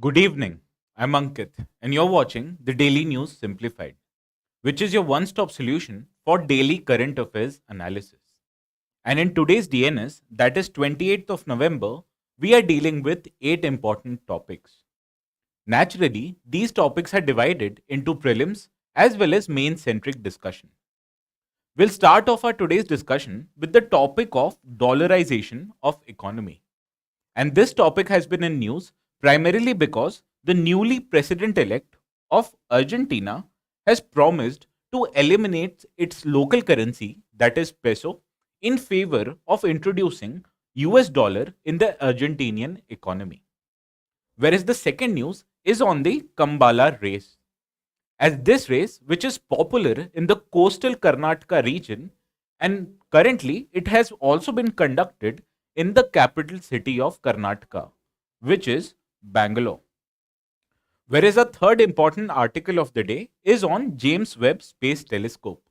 Good evening. I'm Ankit, and you're watching the Daily News Simplified, which is your one stop solution for daily current affairs analysis. And in today's DNS, that is 28th of November, we are dealing with 8 important topics. Naturally, these topics are divided into prelims as well as main centric discussion. We'll start off our today's discussion with the topic of dollarization of economy. And this topic has been in news primarily because the newly president elect of Argentina has promised to eliminate its local currency, that is peso, in favor of introducing US dollar in the Argentinian economy. Whereas the second news is on the Kambala race. As this race, which is popular in the coastal Karnataka region, and currently it has also been conducted in the capital city of Karnataka, which is Bangalore. Whereas a third important article of the day is on James Webb Space Telescope,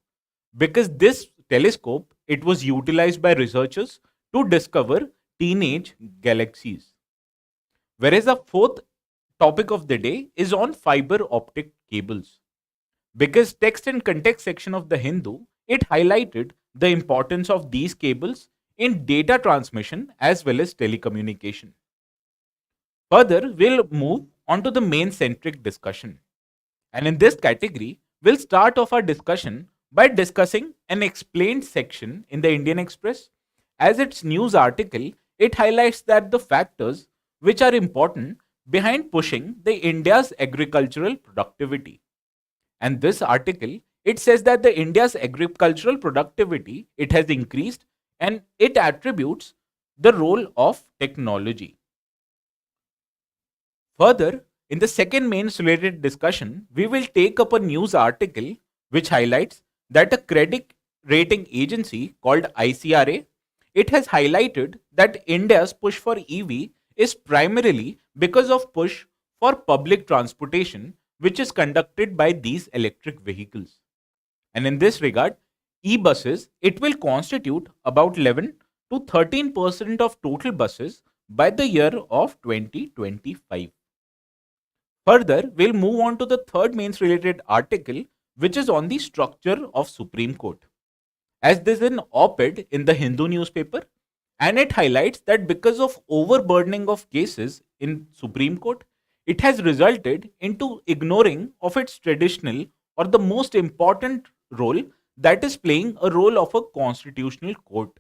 because this telescope it was utilized by researchers to discover teenage galaxies. Whereas the fourth topic of the day is on fiber optic cables, because text and context section of the Hindu it highlighted the importance of these cables in data transmission as well as telecommunication. Further, we'll move on to the main centric discussion. And in this category, we'll start off our discussion by discussing an explained section in the Indian Express. As its news article, it highlights that the factors which are important behind pushing the India's agricultural productivity. And this article, it says that the India's agricultural productivity, it has increased and it attributes the role of technology. Further, in the second main related discussion, we will take up a news article which highlights that a credit rating agency called ICRA it has highlighted that India's push for EV is primarily because of push for public transportation which is conducted by these electric vehicles. And in this regard, e-buses it will constitute about 11 to 13% of total buses by the year of 2025. Further, we'll move on to the third mains related article, which is on the structure of Supreme Court. As this is an op-ed in the Hindu newspaper, and it highlights that because of overburdening of cases in Supreme Court, it has resulted into ignoring of its traditional or the most important role that is playing a role of a constitutional court.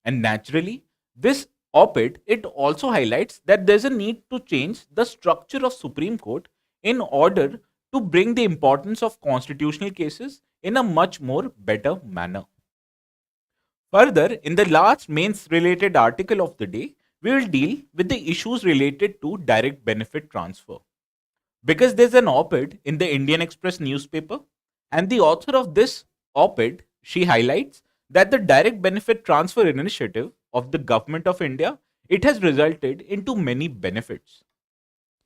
And naturally, this op-ed it also highlights that there's a need to change the structure of Supreme Court in order to bring the importance of constitutional cases in a much more better manner. Further, in the last mains related article of the day, we will deal with the issues related to direct benefit transfer. Because there's an op-ed in the Indian Express newspaper, and the author of this op-ed, she highlights that the direct benefit transfer initiative of the government of India, it has resulted into many benefits.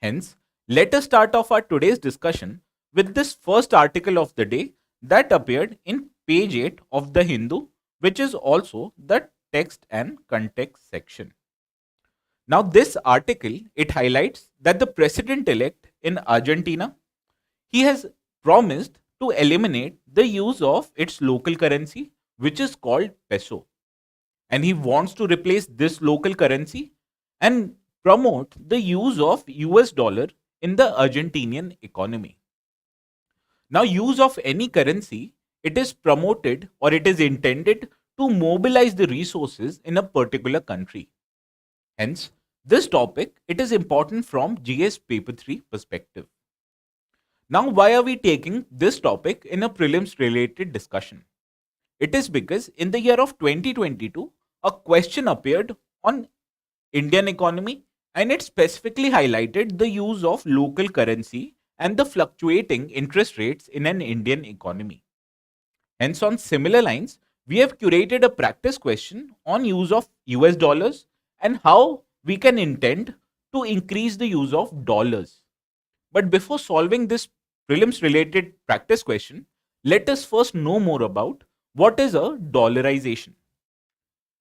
Hence, let us start off our today's discussion with this first article of the day that appeared in page 8 of the Hindu, which is also the text and context section. Now, this article it highlights that the president-elect in Argentina he has promised to eliminate the use of its local currency, which is called peso, and he wants to replace this local currency and promote the use of US dollar in the Argentinian economy. Now, use of any currency it is promoted or it is intended to mobilize the resources in a particular country. Hence, this topic it is important from GS paper 3 perspective. Now, why are we taking this topic in a prelims related discussion? It is because in the year of 2022, a question appeared on Indian economy and it specifically highlighted the use of local currency and the fluctuating interest rates in an Indian economy. Hence, on similar lines, we have curated a practice question on use of US dollars and how we can intend to increase the use of dollars. But before solving this prelims related practice question, let us first know more about what is a dollarization.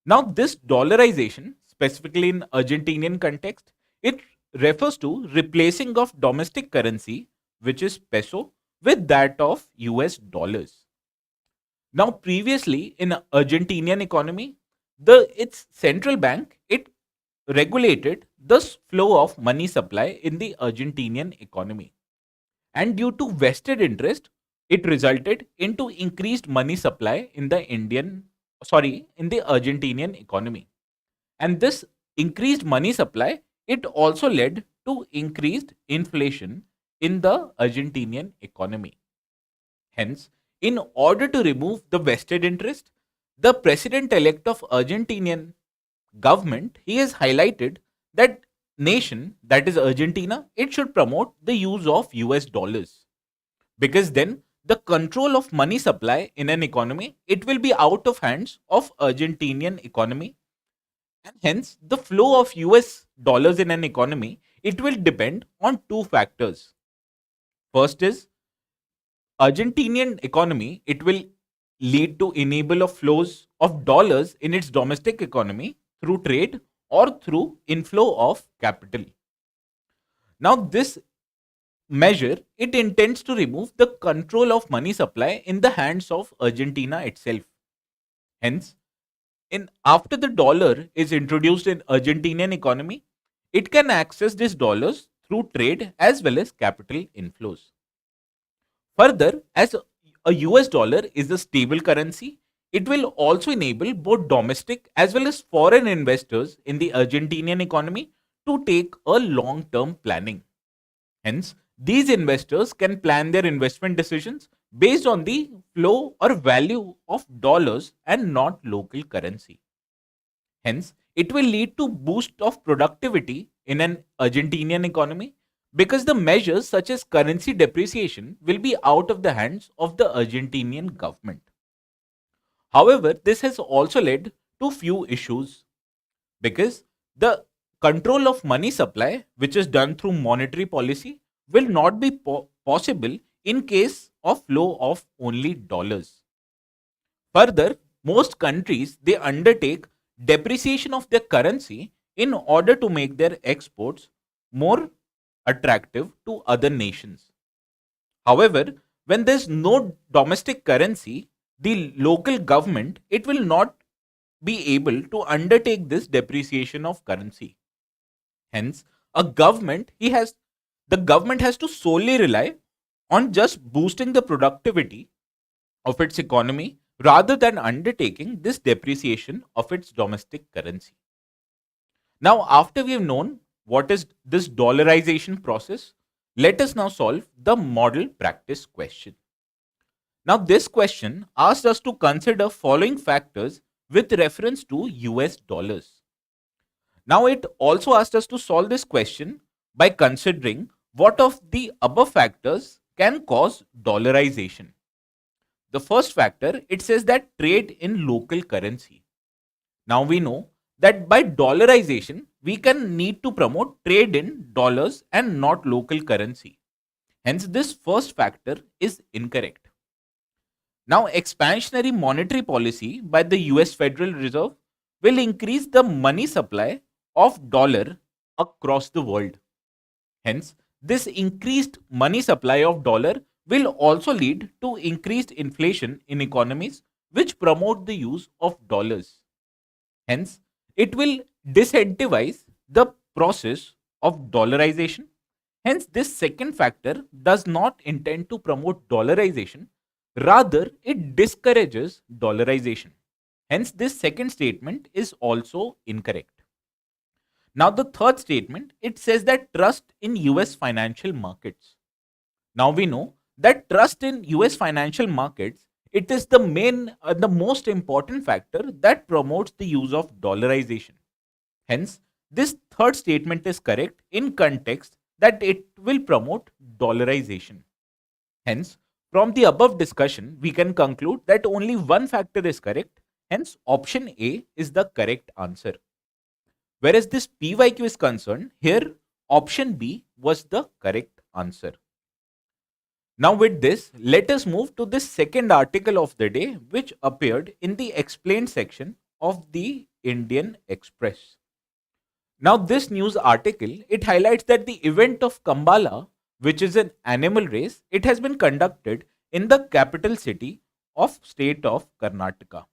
Now, this dollarization, specifically in Argentinian context, it refers to replacing of domestic currency, which is peso, with that of US dollars. Now, previously in Argentinian economy, the its central bank it regulated the flow of money supply in the Argentinian economy, and due to vested interest, it resulted into increased money supply in the in the Argentinian economy, and this increased money supply it also led to increased inflation in the Argentinian economy. Hence, in order to remove the vested interest, the president-elect of Argentinian government he has highlighted that nation, that is Argentina, it should promote the use of US dollars, because then the control of money supply in an economy it will be out of hands of Argentinian economy, and hence the flow of US dollars in an economy it will depend on two factors. First is Argentinian economy, it will lead to enable of flows of dollars in its domestic economy through trade or through inflow of capital. Now, this measure it intends to remove the control of money supply in the hands of Argentina itself. Hence, in after the dollar is introduced in Argentinian economy, it can access these dollars through trade as well as capital inflows. Further, as a US dollar is a stable currency, it will also enable both domestic as well as foreign investors in the Argentinian economy to take a long term planning. Hence, these investors can plan their investment decisions based on the flow or value of dollars and not local currency. Hence, it will lead to boost of productivity in an Argentinian economy because the measures such as currency depreciation will be out of the hands of the Argentinian government. However, this has also led to few issues because the control of money supply, which is done through monetary policy, will not be possible in case of flow of only dollars. Further, most countries they undertake depreciation of their currency in order to make their exports more attractive to other nations. However, when there's no domestic currency, the local government it will not be able to undertake this depreciation of currency. Hence, a government he has the government has to solely rely on just boosting the productivity of its economy rather than undertaking this depreciation of its domestic currency. Now, after we have known what is this dollarization process, let us now solve the model practice question. Now, this question asks us to consider following factors with reference to US dollars. Now, it also asked us to solve this question by considering what of the above factors can cause dollarization. The first factor, it says that trade in local currency. Now we know that by dollarization, we can need to promote trade in dollars and not local currency. Hence, this first factor is incorrect. Now, expansionary monetary policy by the US Federal Reserve will increase the money supply of dollar across the world. Hence, this increased money supply of dollar will also lead to increased inflation in economies which promote the use of dollars. Hence, it will disincentivize the process of dollarization. Hence, this second factor does not intend to promote dollarization, rather, it discourages dollarization. Hence, this second statement is also incorrect. Now, the third statement it says that trust in US financial markets. Now, we know that trust in US financial markets it is the most important factor that promotes the use of dollarization. Hence, this third statement is correct in context that it will promote dollarization. Hence, from the above discussion, we can conclude that only one factor is correct. Hence, option A is the correct answer. Whereas this PYQ is concerned, here option B was the correct answer. Now, with this, let us move to the second article of the day, which appeared in the explained section of the Indian Express. Now, this news article, it highlights that the event of Kambala, which is an animal race, it has been conducted in the capital city of state of Karnataka.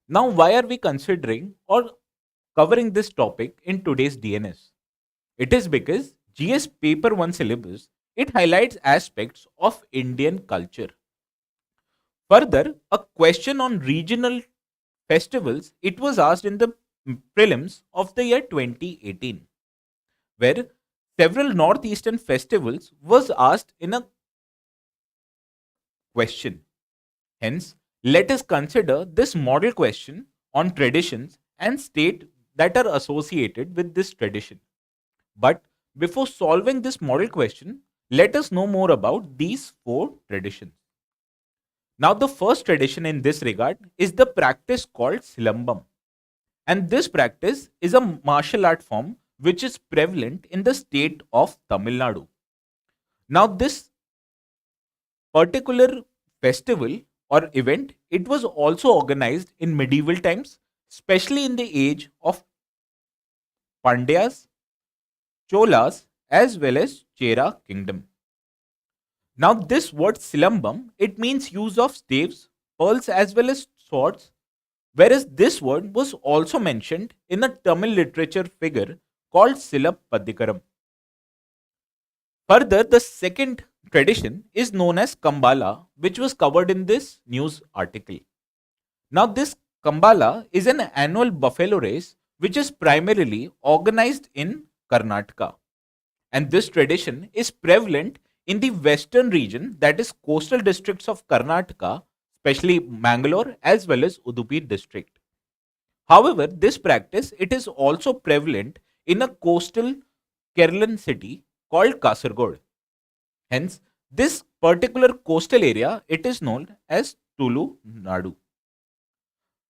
Now, why are we considering or covering this topic in today's DNS? It is because GS paper 1 syllabus, it highlights aspects of Indian culture. Further, a question on regional festivals, it was asked in the prelims of the year 2018, where several northeastern festivals was asked in a question. Hence, let us consider this model question on traditions and state that are associated with this tradition. But before solving this model question, let us know more about these four traditions. Now, the first tradition in this regard is the practice called Silambam. And this practice is a martial art form which is prevalent in the state of Tamil Nadu. Now, this particular festival or event, it was also organized in medieval times, especially in the age of Pandyas, Cholas, as well as Chera kingdom. Now, this word silambam, it means use of staves, pearls, as well as swords, whereas this word was also mentioned in a Tamil literature figure called Silappatikaram. Further, the second tradition is known as Kambala, which was covered in this news article. Now, this Kambala is an annual buffalo race which is primarily organized in Karnataka. And this tradition is prevalent in the western region, that is coastal districts of Karnataka, especially Mangalore as well as Udupi district. However, this practice it is also prevalent in a coastal Kerala city called Kasargod. Hence, this particular coastal area it is known as Tulu Nadu.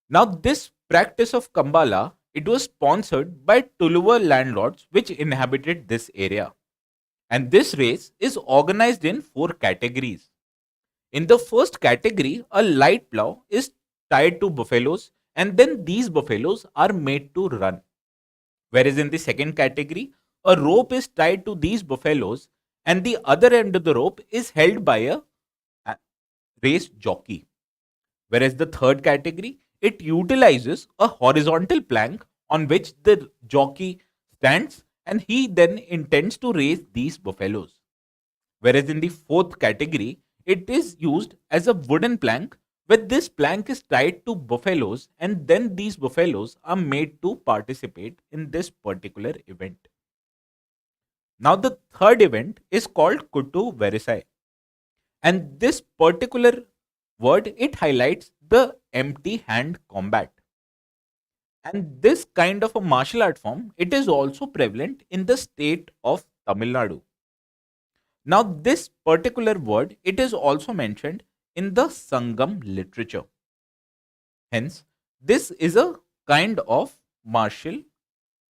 Now, this practice of Kambala it was sponsored by Tuluva landlords which inhabited this area. And this race is organized in four categories. In the first category, a light plow is tied to buffaloes and then these buffaloes are made to run. Whereas in the second category, a rope is tied to these buffaloes and the other end of the rope is held by a race jockey. Whereas the third category, it utilizes a horizontal plank on which the jockey stands and he then intends to race these buffaloes. Whereas in the fourth category, it is used as a wooden plank where this plank is tied to buffaloes and then these buffaloes are made to participate in this particular event. Now, the third event is called Kuttu Verisai. And this particular word, it highlights the empty hand combat. And this kind of a martial art form, it is also prevalent in the state of Tamil Nadu. Now, this particular word, it is also mentioned in the Sangam literature. Hence, this is a kind of martial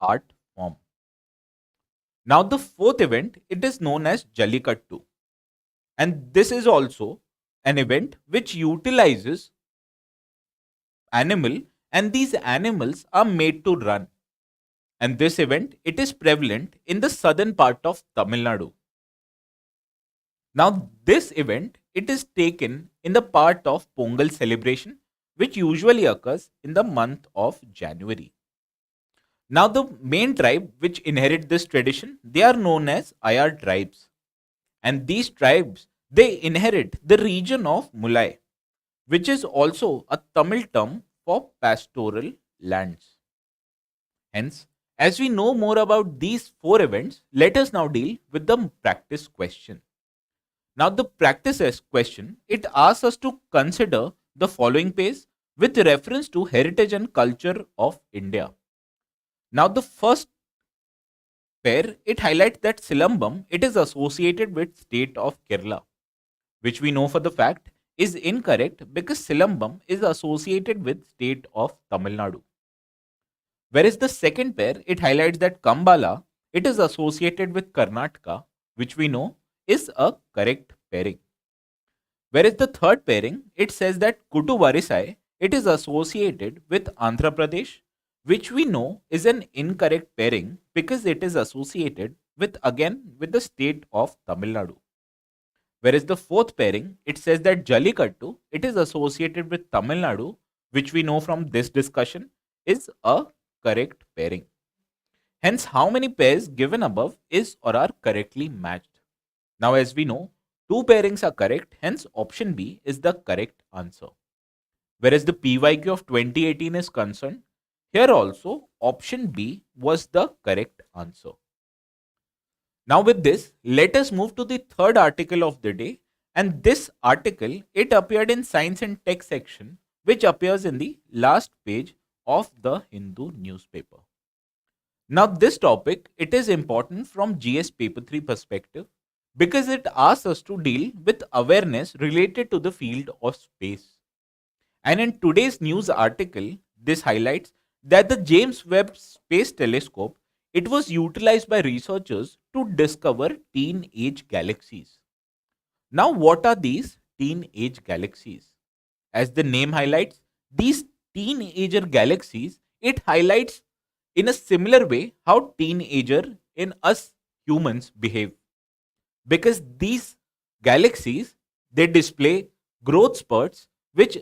art form. Now, the fourth event, it is known as Jallikattu. And this is also an event which utilizes animal and these animals are made to run. And this event, it is prevalent in the southern part of Tamil Nadu. Now, this event, it is taken in the part of Pongal celebration, which usually occurs in the month of January. Now, the main tribe which inherit this tradition, they are known as IR tribes. And these tribes, they inherit the region of Mulai, which is also a Tamil term for pastoral lands. Hence, as we know more about these four events, let us now deal with the practice question. Now, the practice question, it asks us to consider the following page with reference to heritage and culture of India. Now, the first pair, it highlights that Silambam, it is associated with state of Kerala, which we know for the fact is incorrect because Silambam is associated with state of Tamil Nadu. Whereas the second pair, it highlights that Kambala, it is associated with Karnataka, which we know is a correct pairing. Whereas the third pairing, it says that Kutu Varisai, it is associated with Andhra Pradesh, which we know is an incorrect pairing because it is associated with the state of Tamil Nadu. Whereas the fourth pairing, it says that Jallikattu, it is associated with Tamil Nadu, which we know from this discussion is a correct pairing. Hence, how many pairs given above is or are correctly matched? Now, as we know, two pairings are correct, hence option B is the correct answer. Whereas the PYQ of 2018 is concerned, here also option B was the correct answer. Now with this, let us move to the third article of the day, and this article, it appeared in Science and Tech section, which appears in the last page of the Hindu newspaper. Now this topic, it is important from GS paper 3 perspective because it asks us to deal with awareness related to the field of space. And in today's news article, this highlights that the James Webb Space Telescope, it was utilized by researchers to discover teen-age galaxies. Now, what are these teen-age galaxies? As the name highlights, these teenager galaxies, it highlights in a similar way how teenager in us humans behave. Because these galaxies, they display growth spurts which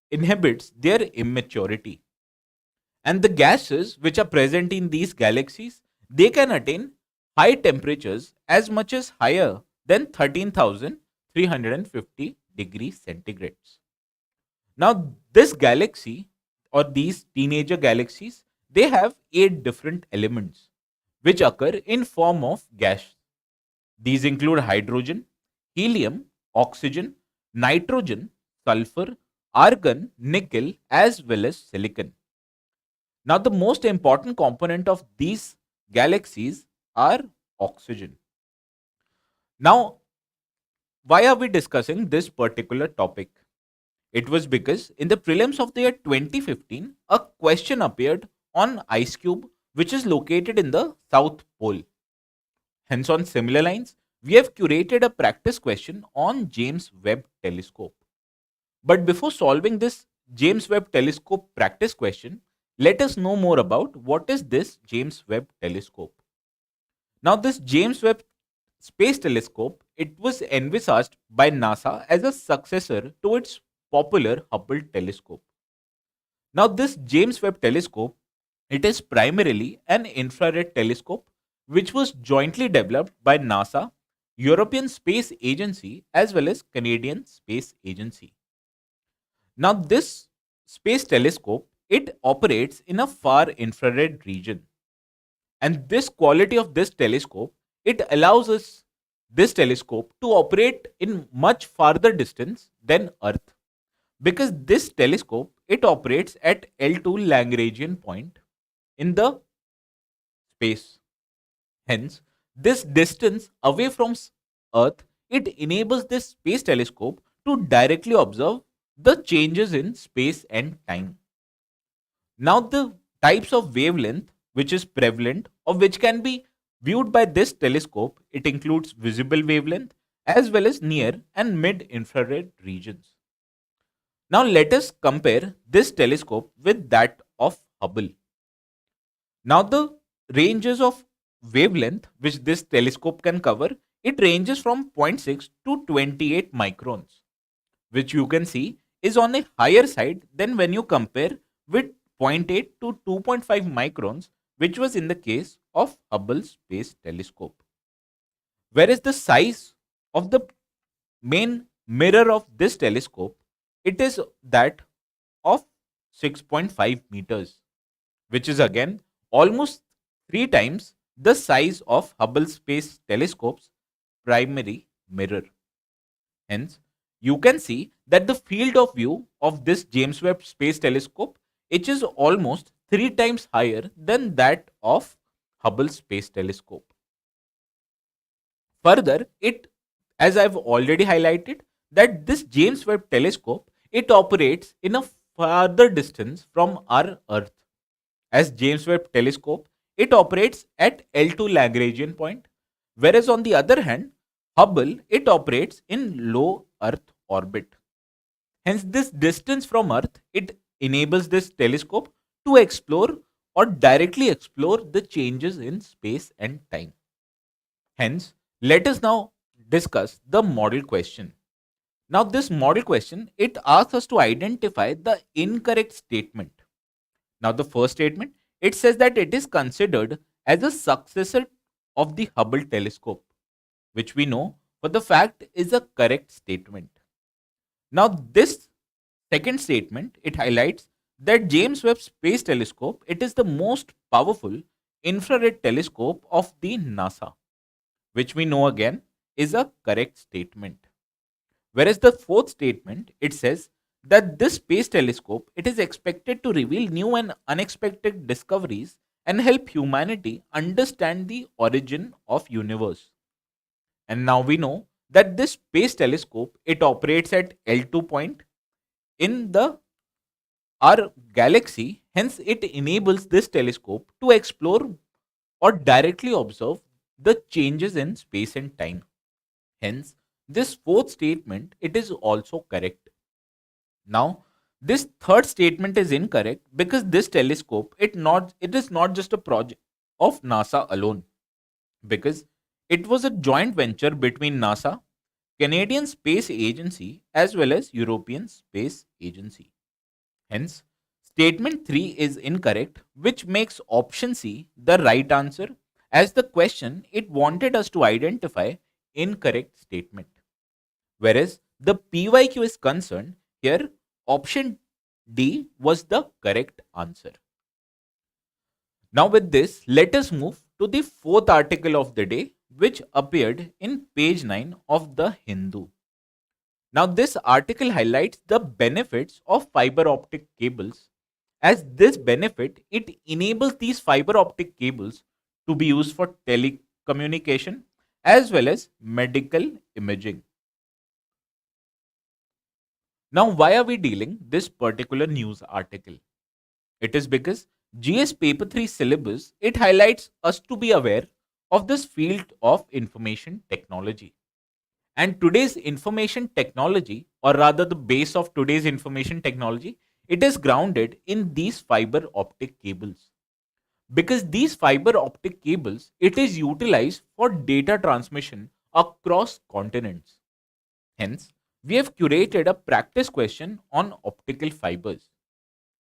inhibits their immaturity. And the gases which are present in these galaxies, they can attain high temperatures as much as higher than 13,350 degrees centigrades. Now, this galaxy or these teenager galaxies, they have 8 different elements which occur in form of gas. These include hydrogen, helium, oxygen, nitrogen, sulfur, argon, nickel, as well as silicon. Now, the most important component of these galaxies are oxygen. Now, why are we discussing this particular topic? It was because in the prelims of the year 2015, a question appeared on ice cube which is located in the South Pole. Hence, on similar lines, we have curated a practice question on James Webb Telescope. But before solving this James Webb Telescope practice question, let us know more about what is this James Webb Telescope. Now, this James Webb Space Telescope, it was envisaged by NASA as a successor to its popular Hubble telescope. Now, this James Webb Telescope, it is primarily an infrared telescope which was jointly developed by NASA, European Space Agency, as well as Canadian Space Agency. Now, this space telescope, it operates in a far infrared region. And this quality of this telescope, it allows us this telescope to operate in much farther distance than Earth. Because this telescope, it operates at L2 Lagrangian point in the space. Hence, this distance away from Earth, it enables this space telescope to directly observe the changes in space and time. Now, the types of wavelength which is prevalent or which can be viewed by this telescope, it includes visible wavelength as well as near and mid infrared regions. Now, let us compare this telescope with that of Hubble. Now, the ranges of wavelength which this telescope can cover, it ranges from 0.6 to 28 microns, which you can see is on a higher side than when you compare with 0.8 to 2.5 microns, which was in the case of Hubble Space Telescope. Whereas the size of the main mirror of this telescope, it is that of 6.5 meters, which is again almost 3 times the size of Hubble Space Telescope's primary mirror. Hence, you can see that the field of view of this James Webb Space Telescope, it is almost 3 times higher than that of Hubble Space Telescope. Further, as I've already highlighted, that this James Webb Telescope, it operates in a farther distance from our Earth. As James Webb Telescope, it operates at L2 Lagrangian point, whereas on the other hand, Hubble, it operates in low Earth orbit. Hence, this distance from Earth, it enables this telescope to explore or directly explore the changes in space and time. Hence, let us now discuss the model question. Now, this model question, it asks us to identify the incorrect statement. Now, the first statement, it says that it is considered as a successor of the Hubble telescope, which we know for the fact is a correct statement. Now, this second statement, it highlights that James Webb Space Telescope, it is the most powerful infrared telescope of the NASA, which we know again is a correct statement. Whereas the fourth statement, it says that this space telescope, it is expected to reveal new and unexpected discoveries and help humanity understand the origin of universe. And now we know that this space telescope, it operates at L2 point in the our galaxy. Hence, it enables this telescope to explore or directly observe the changes in space and time. Hence, this fourth statement, it is also correct. Now, this third statement is incorrect because this telescope, it is not just a project of NASA alone, because it was a joint venture between NASA, Canadian Space Agency, as well as European Space Agency. Hence, statement 3 is incorrect, which makes option C the right answer, as the question, it wanted us to identify incorrect statement. Whereas the PYQ is concerned, here option D was the correct answer. Now, with this, let us move to the fourth article of the day, which appeared in page 9 of the Hindu. Now, this article highlights the benefits of fiber optic cables, as this benefit, it enables these fiber optic cables to be used for telecommunication as well as medical imaging. Now, why are we dealing this particular news article? It is because GS Paper 3 syllabus, it highlights us to be aware of this field of information technology. And today's information technology, or rather the base of today's information technology, it is grounded in these fiber optic cables. Because these fiber optic cables, it is utilized for data transmission across continents. Hence, we have curated a practice question on optical fibers.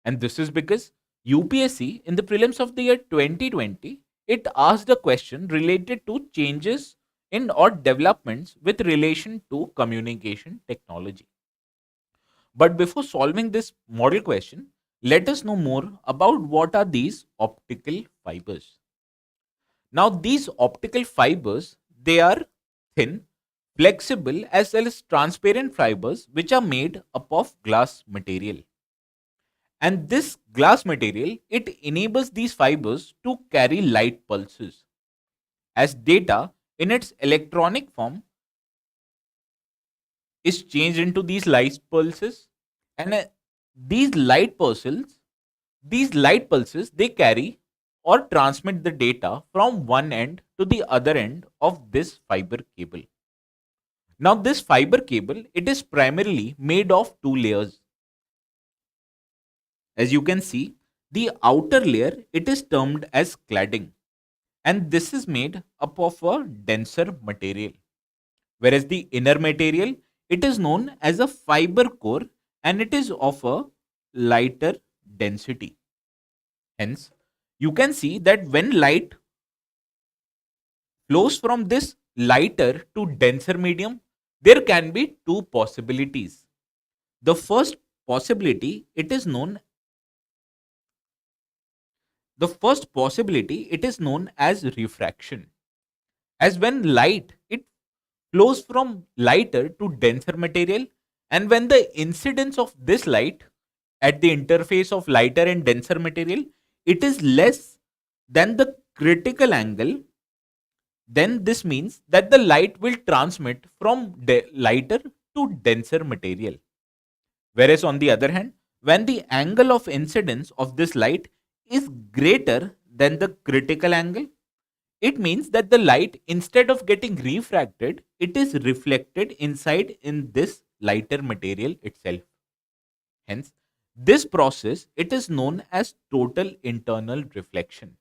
And this is because UPSC in the prelims of the year 2020, it asked a question related to changes in or developments with relation to communication technology. But before solving this model question, let us know more about what are these optical fibers. Now, these optical fibers, they are thin, flexible as well as transparent fibers which are made up of glass material. And this glass material, it enables these fibers to carry light pulses as data in its electronic form is changed into these light pulses, and these light pulses these light pulses, they carry or transmit the data from one end to the other end of this fiber cable. Now, this fiber cable, it is primarily made of two layers. As you can see, the outer layer, it is termed as cladding, and this is made up of a denser material, whereas the inner material, it is known as a fiber core, and it is of a lighter density. Hence, you can see that when light flows from this lighter to denser medium, there can be two possibilities. The first possibility, it is known it is known as refraction. As when light, it flows from lighter to denser material, and when the incidence of this light at the interface of lighter and denser material, it is less than the critical angle, then this means that the light will transmit from lighter to denser material. Whereas on the other hand, when the angle of incidence of this light is greater than the critical angle, it means that the light, instead of getting refracted, it is reflected inside in this lighter material itself. Hence, This process, it is known as total internal reflection.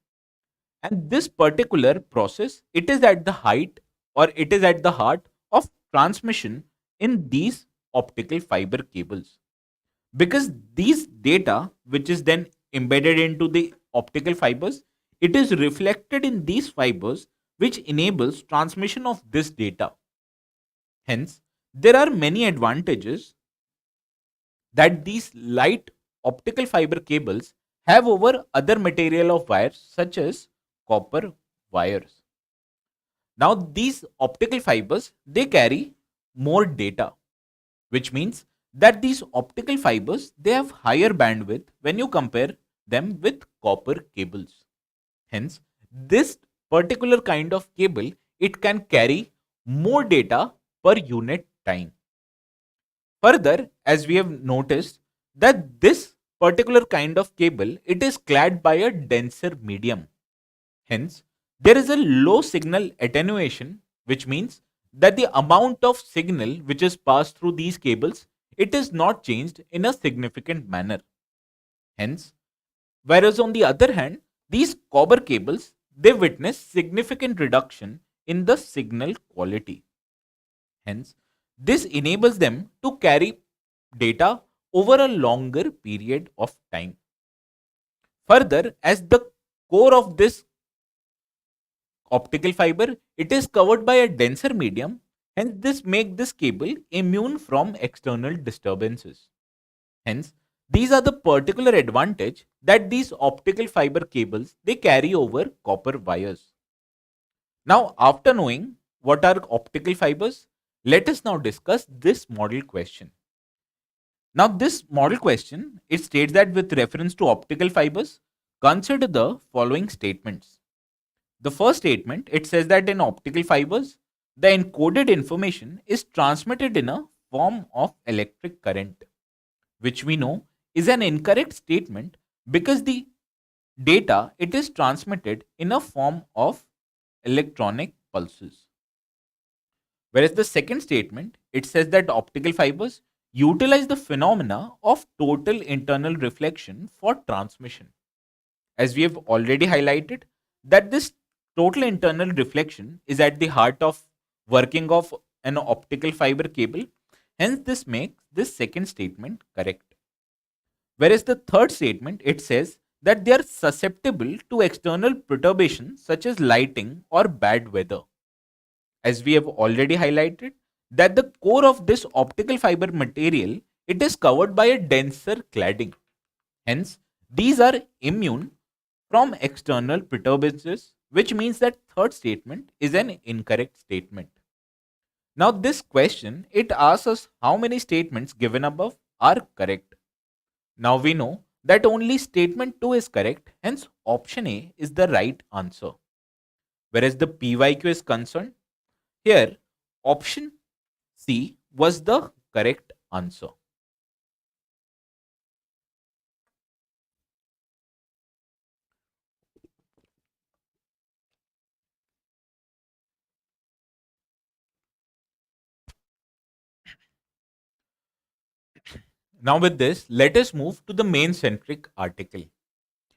And this particular process, it is at the height or it is at the heart of transmission in these optical fiber cables. Because these data, which is then embedded into the optical fibers, it is reflected in these fibers, which enables transmission of this data. Hence, there are many advantages that these light optical fiber cables have over other material of wires such as copper wires. Now these optical fibers, they carry more data, which means that these optical fibers, they have higher bandwidth when you compare them with copper cables. Hence, this particular kind of cable, it can carry more data per unit time. Further, as we have noticed that this particular kind of cable, it is clad by a denser medium. Hence, there is a low signal attenuation, which means that the amount of signal which is passed through these cables, it is not changed in a significant manner. Hence, whereas on the other hand, these copper cables, they witness significant reduction in the signal quality. Hence, this enables them to carry data over a longer period of time. Further, as the core of this optical fiber, it is covered by a denser medium, hence this makes this cable immune from external disturbances. Hence, these are the particular advantage that these optical fiber cables, they carry over copper wires. Now, after knowing what are optical fibers, let us now discuss this model question. Now, this model question, it states that with reference to optical fibers, consider the following statements. The first statement, it says that in optical fibers, the encoded information is transmitted in a form of electric current, which we know is an incorrect statement because the data, it is transmitted in a form of electronic pulses. Whereas the second statement, it says that optical fibers utilize the phenomena of total internal reflection for transmission. As we have already highlighted, that this total internal reflection is at the heart of working of an optical fiber cable. Hence, this makes this second statement correct. Whereas the third statement, it says that they are susceptible to external perturbation such as lighting or bad weather. As we have already highlighted, that the core of this optical fiber material, it is covered by a denser cladding. Hence, these are immune from external perturbances, which means that third statement is an incorrect statement. Now, this question, it asks us how many statements given above are correct. Now we know that only statement 2 is correct, hence option A is the right answer. Whereas the PYQ is concerned, here option C was the correct answer. Now with this, let us move to the main centric article.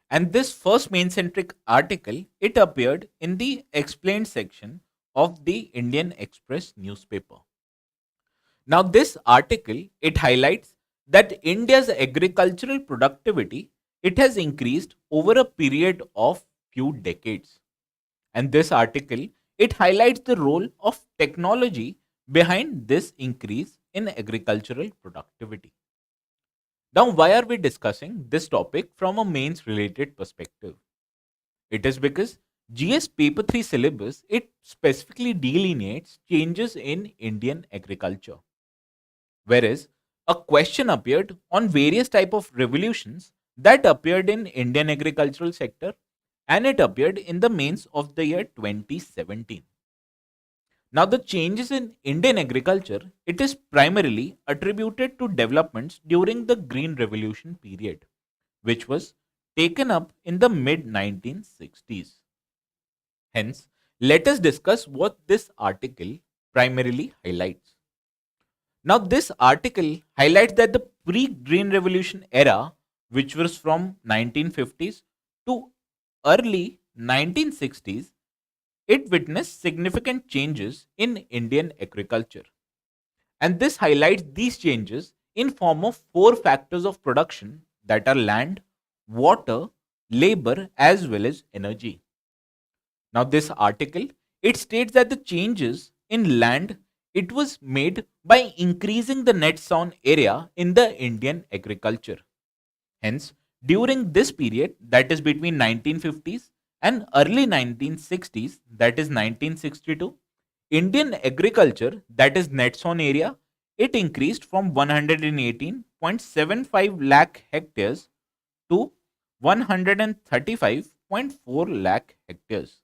And this first main centric article, it appeared in the explained section of the Indian Express newspaper. Now this article, it highlights that India's agricultural productivity, it has increased over a period of few decades. And this article, it highlights the role of technology behind this increase in agricultural productivity. Now, why are we discussing this topic from a mains related perspective? It is because GS Paper 3 syllabus, it specifically delineates changes in Indian agriculture. Whereas a question appeared on various type of revolutions that appeared in Indian agricultural sector, and it appeared in the mains of the year 2017. Now, the changes in Indian agriculture, it is primarily attributed to developments during the Green Revolution period, which was taken up in the mid 1960s. Hence, let us discuss what this article primarily highlights. Now, this article highlights that the pre-green revolution era, which was from 1950s to early 1960s, it witnessed significant changes in Indian agriculture. And this highlights these changes in form of four factors of production, that are land, water, labor, as well as energy. Now, this article, it states that the changes in land, it was made by increasing the net sown area in the Indian agriculture. Hence, during this period, that is between 1950s and early 1960s, that is 1962, Indian agriculture, that is net sown area, it increased from 118.75 lakh hectares to 135.4 lakh hectares.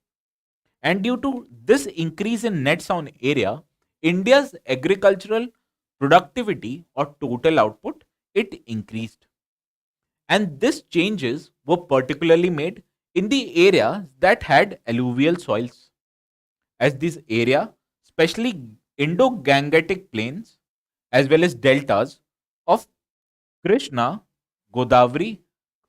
And due to this increase in net sown area, India's agricultural productivity or total output, it increased. And these changes were particularly made in the areas that had alluvial soils, as this area, especially Indo-Gangetic plains as well as deltas of Krishna, Godavari,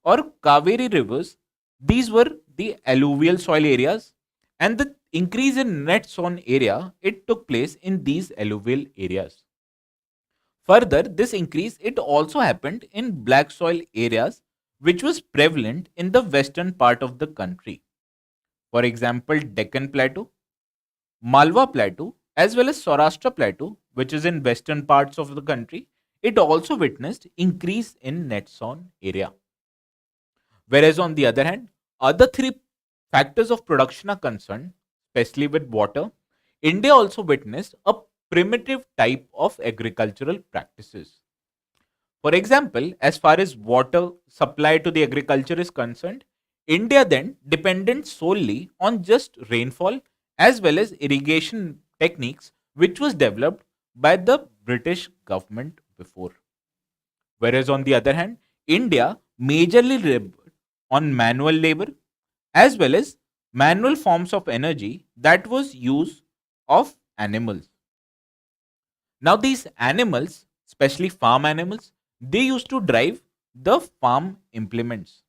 or Kaveri rivers, these were the alluvial soil areas, and the increase in net sown area, it took place in these alluvial areas. Further, this increase, it also happened in black soil areas, which was prevalent in the western part of the country. For example, Deccan Plateau, Malwa Plateau, as well as Saurashtra Plateau, which is in western parts of the country, it also witnessed increase in net sown area. Whereas on the other hand, other three factors of production are concerned, especially with water, India also witnessed a primitive type of agricultural practices. For example, as far as water supply to the agriculture is concerned, India then depended solely on just rainfall as well as irrigation techniques, which was developed by the British government before. Whereas on the other hand, India majorly relied on manual labor as well as manual forms of energy, that was use of animals. Now these animals, especially farm animals, they used to drive the farm implements.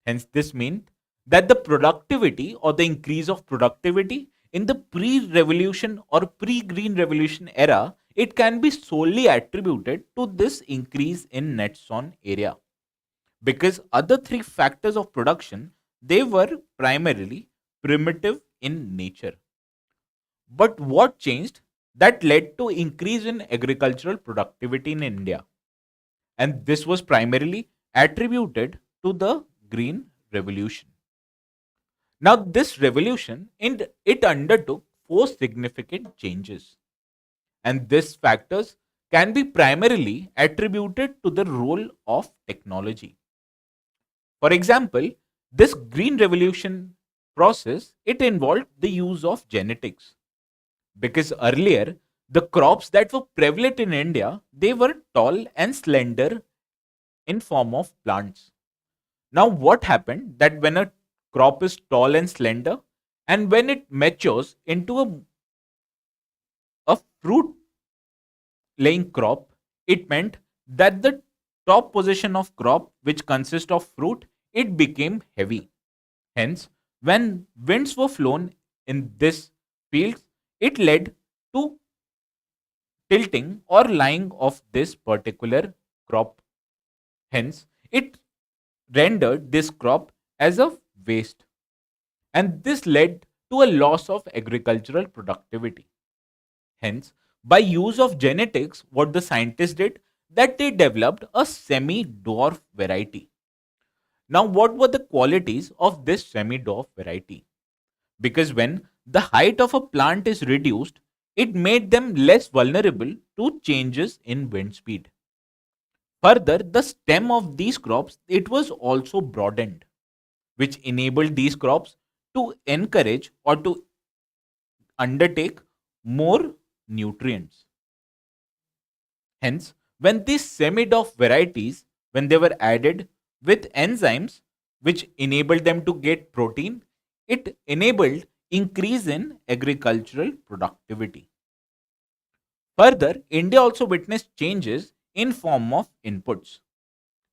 Hence, this meant that the productivity or the increase of productivity in the pre-revolution or pre-green revolution era, it can be solely attributed to this increase in net sown area. Because other three factors of production, they were primarily primitive in nature. But what changed? That led to increase in agricultural productivity in India. And this was primarily attributed to the Green Revolution. Now, this revolution, it undertook four significant changes. And these factors can be primarily attributed to the role of technology. For example, this Green Revolution process, it involved the use of genetics. Because earlier, the crops that were prevalent in India, they were tall and slender in form of plants. Now, what happened that when a crop is tall and slender, and when it matures into a fruit laying crop, it meant that the top position of crop, which consists of fruit, it became heavy. Hence, when winds were flown in this field, it led to tilting or lying of this particular crop. Hence, it rendered this crop as a waste. And this led to a loss of agricultural productivity. Hence, by use of genetics, what the scientists did, that they developed a semi-dwarf variety. Now, what were the qualities of this semi-dwarf variety? Because when the height of a plant is reduced, it made them less vulnerable to changes in wind speed. Further, the stem of these crops, it was also broadened, which enabled these crops to encourage or to undertake more nutrients. Hence, when these semi-dwarf varieties, when they were added with enzymes which enabled them to get protein, it enabled increase in agricultural productivity. Further, India also witnessed changes in form of inputs.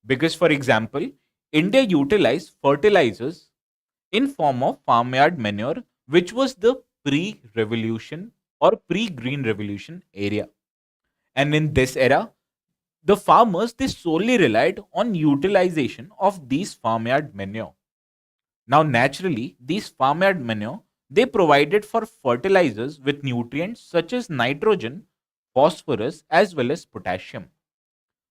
Because, for example, India utilized fertilizers in form of farmyard manure, which was the pre-revolution or pre-green revolution area. And in this era, the farmers they solely relied on utilization of these farmyard manure. Now, naturally, these farmyard manure they provided for fertilizers with nutrients such as nitrogen, phosphorus, as well as potassium.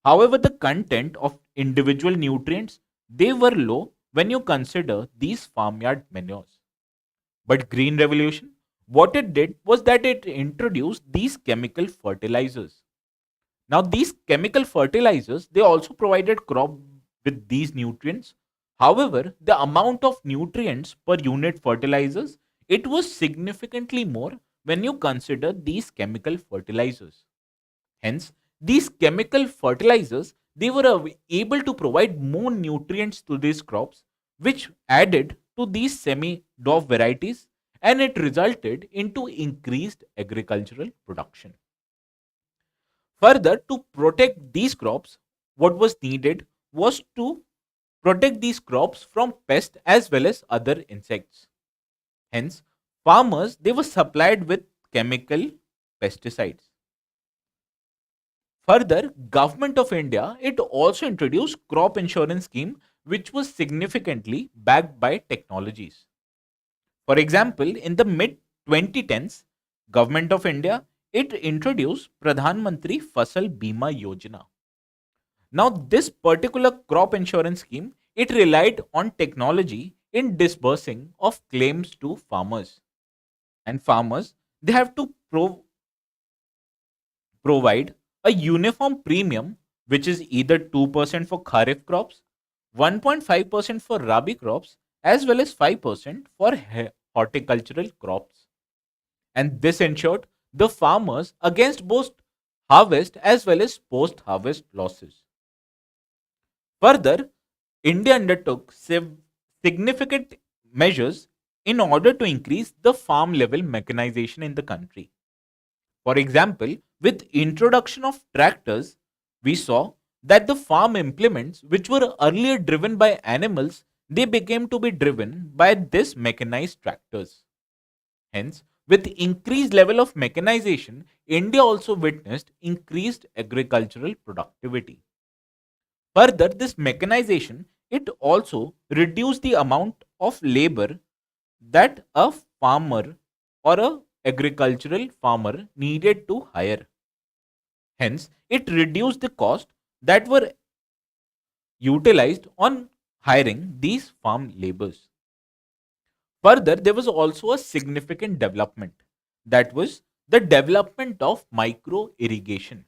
However, the content of individual nutrients they were low when you consider these farmyard manures. But Green Revolution, what it did was that it introduced these chemical fertilizers. Now, these chemical fertilizers they also provided crop with these nutrients. However, the amount of nutrients per unit fertilizers it was significantly more when you consider these chemical fertilizers. Hence, these chemical fertilizers they were able to provide more nutrients to these crops, which added to these semi-dwarf varieties, and it resulted into increased agricultural production. Further, to protect these crops, what was needed was to protect these crops from pests as well as other insects. Hence, farmers they were supplied with chemical pesticides. Further, Government of India it also introduced crop insurance scheme which was significantly backed by technologies. For example, in the mid 2010s, Government of India it introduced Pradhan Mantri Fasal Bima Yojana. Now, this particular crop insurance scheme it relied on technology in disbursing of claims to farmers, and farmers they have to provide a uniform premium which is either 2% for kharif crops, 1.5% for rabi crops, as well as 5% for horticultural crops. And this ensured the farmers against both harvest as well as post harvest losses. Further, India undertook significant measures in order to increase the farm level mechanization in the country. For example, with introduction of tractors, we saw that the farm implements which were earlier driven by animals, they became to be driven by this mechanized tractors. Hence, with increased level of mechanization, India also witnessed increased agricultural productivity. Further, this mechanization it also reduced the amount of labor that a farmer or a agricultural farmer needed to hire. Hence, it reduced the cost that were utilized on hiring these farm laborers. Further, there was also a significant development that was the development of micro irrigation.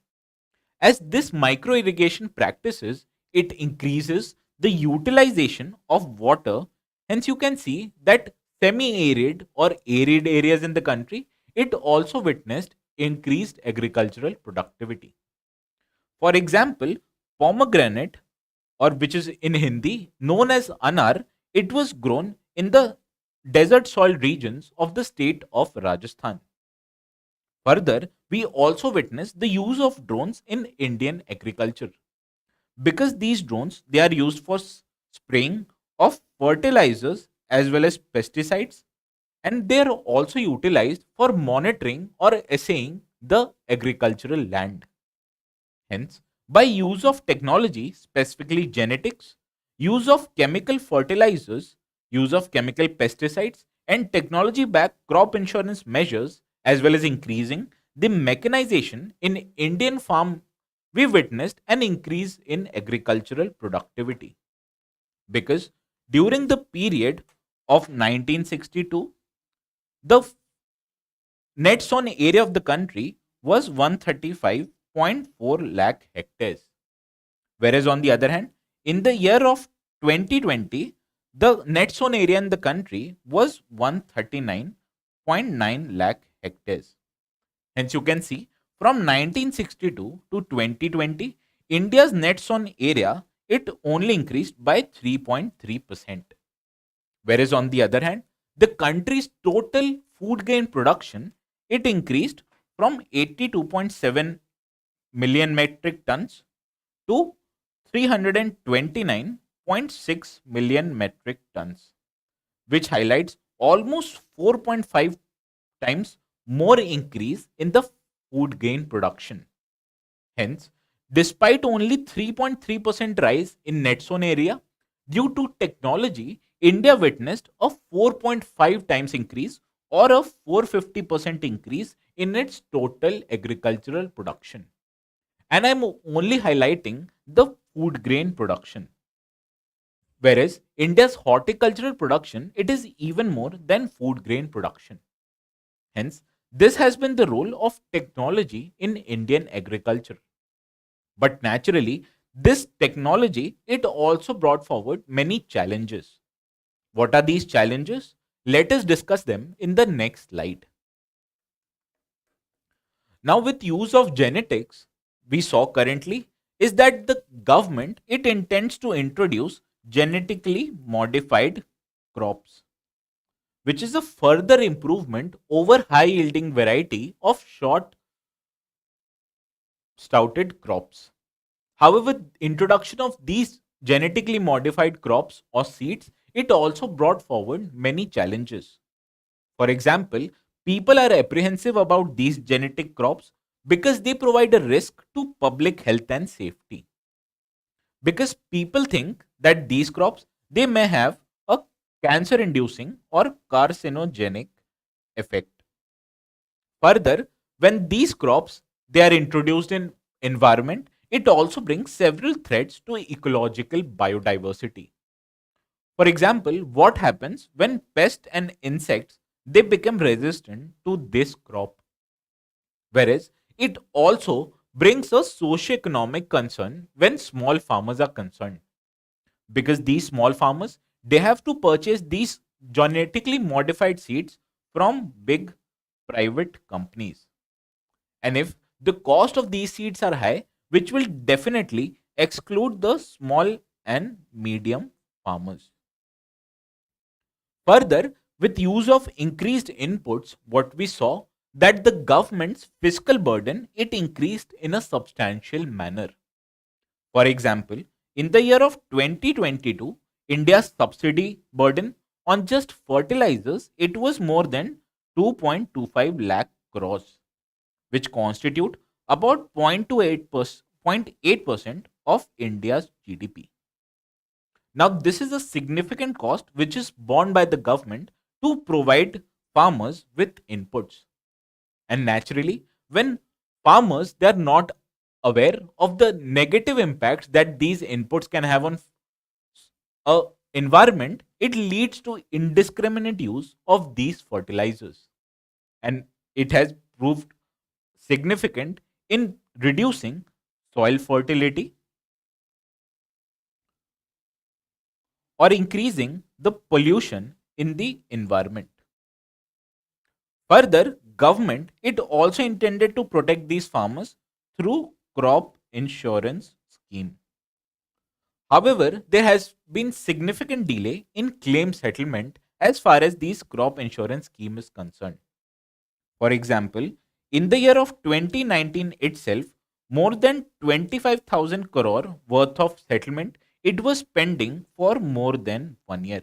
As this micro irrigation practices, it increases the utilization of water. Hence, you can see that semi arid or arid areas in the country it also witnessed increased agricultural productivity. For example, pomegranate, or which is in Hindi known as anar, it was grown in the desert soil regions of the state of Rajasthan. Further, we also witness the use of drones in Indian agriculture because these drones they are used for spraying of fertilizers as well as pesticides, and they are also utilized for monitoring or assaying the agricultural land. Hence, by use of technology, specifically genetics, use of chemical fertilizers, use of chemical pesticides, and technology backed crop insurance measures, as well as increasing the mechanization in Indian farm, we witnessed an increase in agricultural productivity. Because during the period of 1962, the net sown area of the country was 135.4 lakh hectares. Whereas on the other hand, in the year of 2020, the net sown area in the country was 139.9 lakh hectares. Hence, you can see from 1962 to 2020, India's net sown area it only increased by 3.3%. Whereas on the other hand, the country's total food grain production it increased from 82.7 million metric tons to 329.6 million metric tons, which highlights almost 4.5 times more increase in the food grain production. Hence, despite only 3.3% rise in net sown area, due to technology, India witnessed a 4.5 times increase or a 450% increase in its total agricultural production. And I'm only highlighting the food grain production. Whereas India's horticultural production, it is even more than food grain production. Hence, this has been the role of technology in Indian agriculture. But naturally, this technology, it also brought forward many challenges. What are these challenges? Let us discuss them in the next slide. Now, with use of genetics, we saw currently is that the government, it intends to introduce genetically modified crops, which is a further improvement over high yielding variety of short sprouted crops. However, introduction of these genetically modified crops or seeds, it also brought forward many challenges. For example, people are apprehensive about these genetic crops because they provide a risk to public health and safety. Because people think that these crops, they may have a cancer inducing or carcinogenic effect. Further, when these crops, they are introduced in environment, it also brings several threats to ecological biodiversity. For example, what happens when pests and insects, they become resistant to this crop? Whereas it also brings a socio-economic concern when small farmers are concerned, because these small farmers, they have to purchase these genetically modified seeds from big private companies. And if the cost of these seeds are high, which will definitely exclude the small and medium farmers. Further, with use of increased inputs, what we saw that the government's fiscal burden, it increased in a substantial manner. For example, in the year of 2022, India's subsidy burden on just fertilizers, it was more than 2.25 lakh crores, which constitute about 0.28% of India's GDP. Now, this is a significant cost which is borne by the government to provide farmers with inputs. And naturally, when farmers, they are not aware of the negative impacts that these inputs can have on a environment, it leads to indiscriminate use of these fertilizers. And it has proved significant in reducing soil fertility or increasing the pollution in the environment. Further, government, it also intended to protect these farmers through crop insurance scheme. However, there has been significant delay in claim settlement as far as these crop insurance scheme is concerned. For example, in the year of 2019 itself, more than 25,000 crore worth of settlement, it was pending for more than 1 year.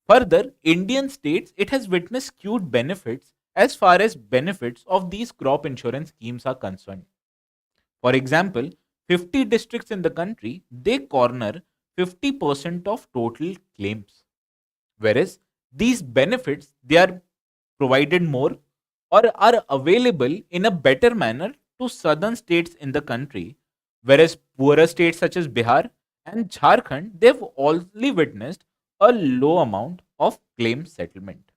Further, Indian states, it has witnessed skewed benefits as far as benefits of these crop insurance schemes are concerned. For example, 50 districts in the country, they corner 50% of total claims. Whereas these benefits, they are provided more or are available in a better manner to southern states in the country, whereas poorer states such as Bihar and Jharkhand, they've only witnessed a low amount of claim settlement.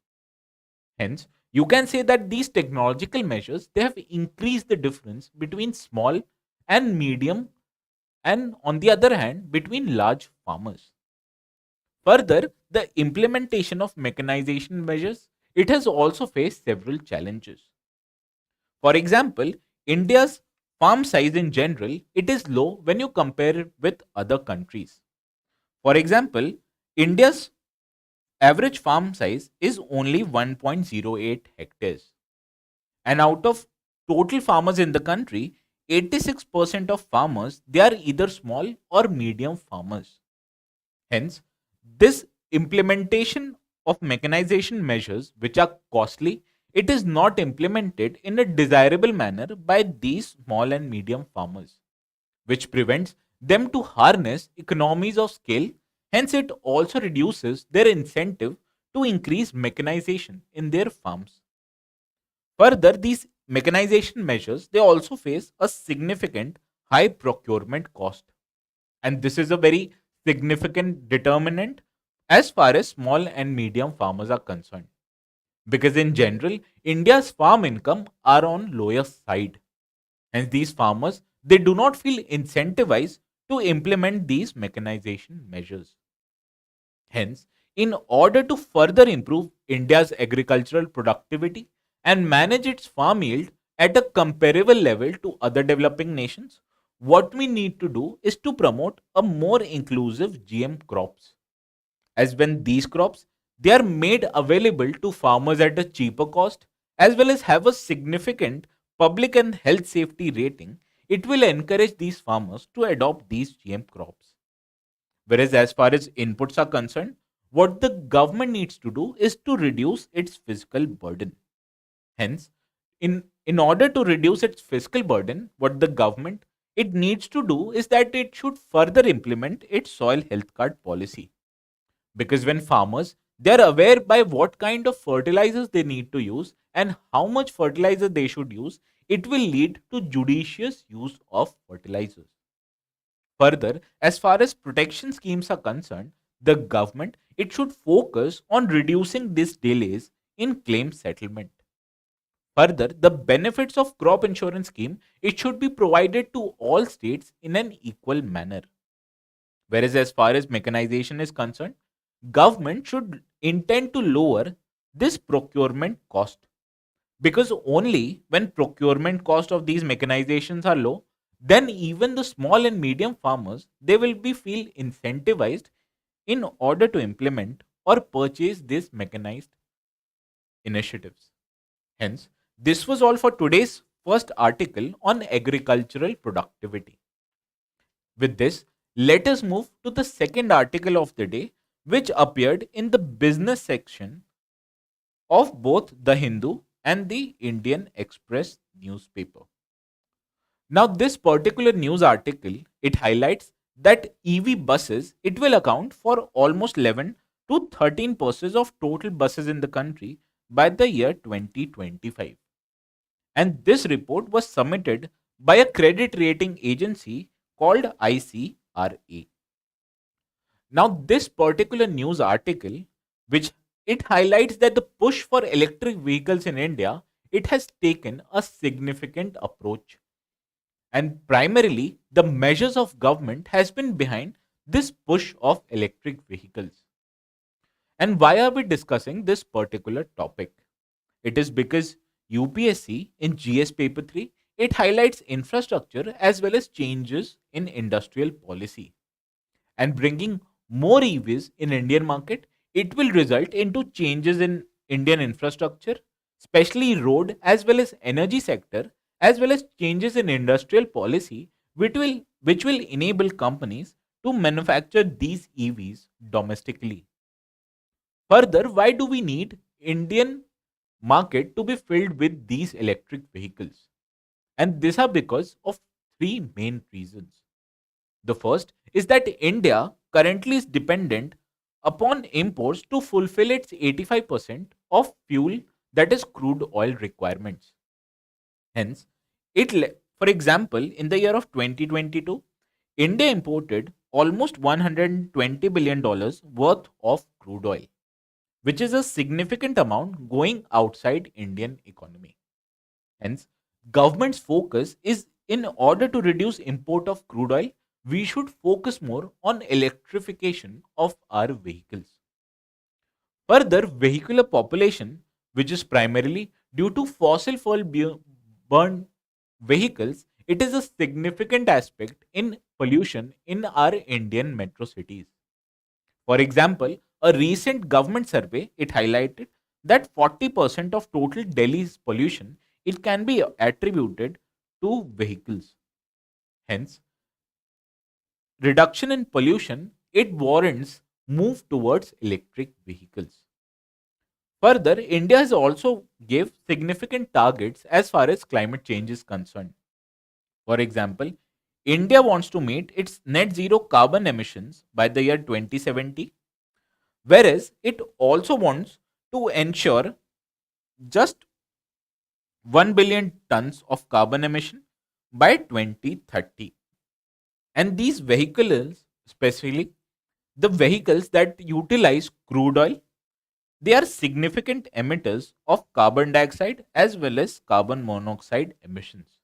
Hence, you can say that these technological measures, they have increased the difference between small and medium, and on the other hand between large farmers. Further, the implementation of mechanization measures, it has also faced several challenges. For example, India's farm size in general, it is low when you compare it with other countries. For example, India's average farm size is only 1.08 hectares. And out of total farmers in the country, 86% of farmers, they are either small or medium farmers. Hence, this implementation of mechanization measures which are costly, it is not implemented in a desirable manner by these small and medium farmers, which prevents them to harness economies of scale. Hence, it also reduces their incentive to increase mechanization in their farms. Further, these mechanization measures, they also face a significant high procurement cost. And this is a very significant determinant as far as small and medium farmers are concerned. Because in general, India's farm income are on lower side. Hence, these farmers, they do not feel incentivized to implement these mechanization measures. Hence, in order to further improve India's agricultural productivity and manage its farm yield at a comparable level to other developing nations, what we need to do is to promote a more inclusive GM crops. As when these crops, they are made available to farmers at a cheaper cost, as well as have a significant public and health safety rating, it will encourage these farmers to adopt these GM crops. Whereas, as far as inputs are concerned, what the government needs to do is to reduce its fiscal burden. Hence, in order to reduce its fiscal burden, what the government it needs to do is that it should further implement its soil health card policy. Because when farmers, they are aware by what kind of fertilizers they need to use and how much fertilizer they should use, it will lead to judicious use of fertilizers. Further, as far as protection schemes are concerned, the government it should focus on reducing these delays in claim settlement. Further, the benefits of crop insurance scheme it should be provided to all states in an equal manner. Whereas as far as mechanization is concerned, government should intend to lower this procurement cost, because only when procurement cost of these mechanizations are low, then even the small and medium farmers they will be feel incentivized in order to implement or purchase these mechanized initiatives. Hence, this was all for today's first article on agricultural productivity. With this, let us move to the second article of the day, which appeared in the business section of both the Hindu and the Indian Express newspaper. Now, this particular news article it highlights that EV buses it will account for almost 11 to 13% of total buses in the country by the year 2025. And this report was submitted by a credit rating agency called ICRA. Now, this particular news article, which it highlights that the push for electric vehicles in India, it has taken a significant approach. And primarily, the measures of government has been behind this push of electric vehicles. And why are we discussing this particular topic? It is because UPSC in GS paper 3, it highlights infrastructure as well as changes in industrial policy. And bringing more EVs in Indian market, it will result into changes in Indian infrastructure, especially road as well as energy sector, as well as changes in industrial policy, which will enable companies to manufacture these EVs domestically. Further, why do we need Indian market to be filled with these electric vehicles? And these are because of three main reasons. The first is that India currently is dependent upon imports to fulfill its 85% of fuel, that is crude oil requirements. Hence, for example, in the year of 2022, India imported almost $120 billion worth of crude oil, which is a significant amount going outside Indian economy. Hence, government's focus is in order to reduce import of crude oil, we should focus more on electrification of our vehicles. Further, vehicular population, which is primarily due to fossil fuel burn vehicles, it is a significant aspect in pollution in our Indian metro cities. For example, a recent government survey it highlighted that 40% of total Delhi's pollution it can be attributed to vehicles. Hence, reduction in pollution, it warrants move towards electric vehicles. Further, India has also gave significant targets as far as climate change is concerned. For example, India wants to meet its net zero carbon emissions by the year 2070, whereas it also wants to ensure just 1 billion tons of carbon emission by 2030. And these vehicles, especially the vehicles that utilize crude oil, they are significant emitters of carbon dioxide as well as carbon monoxide emissions.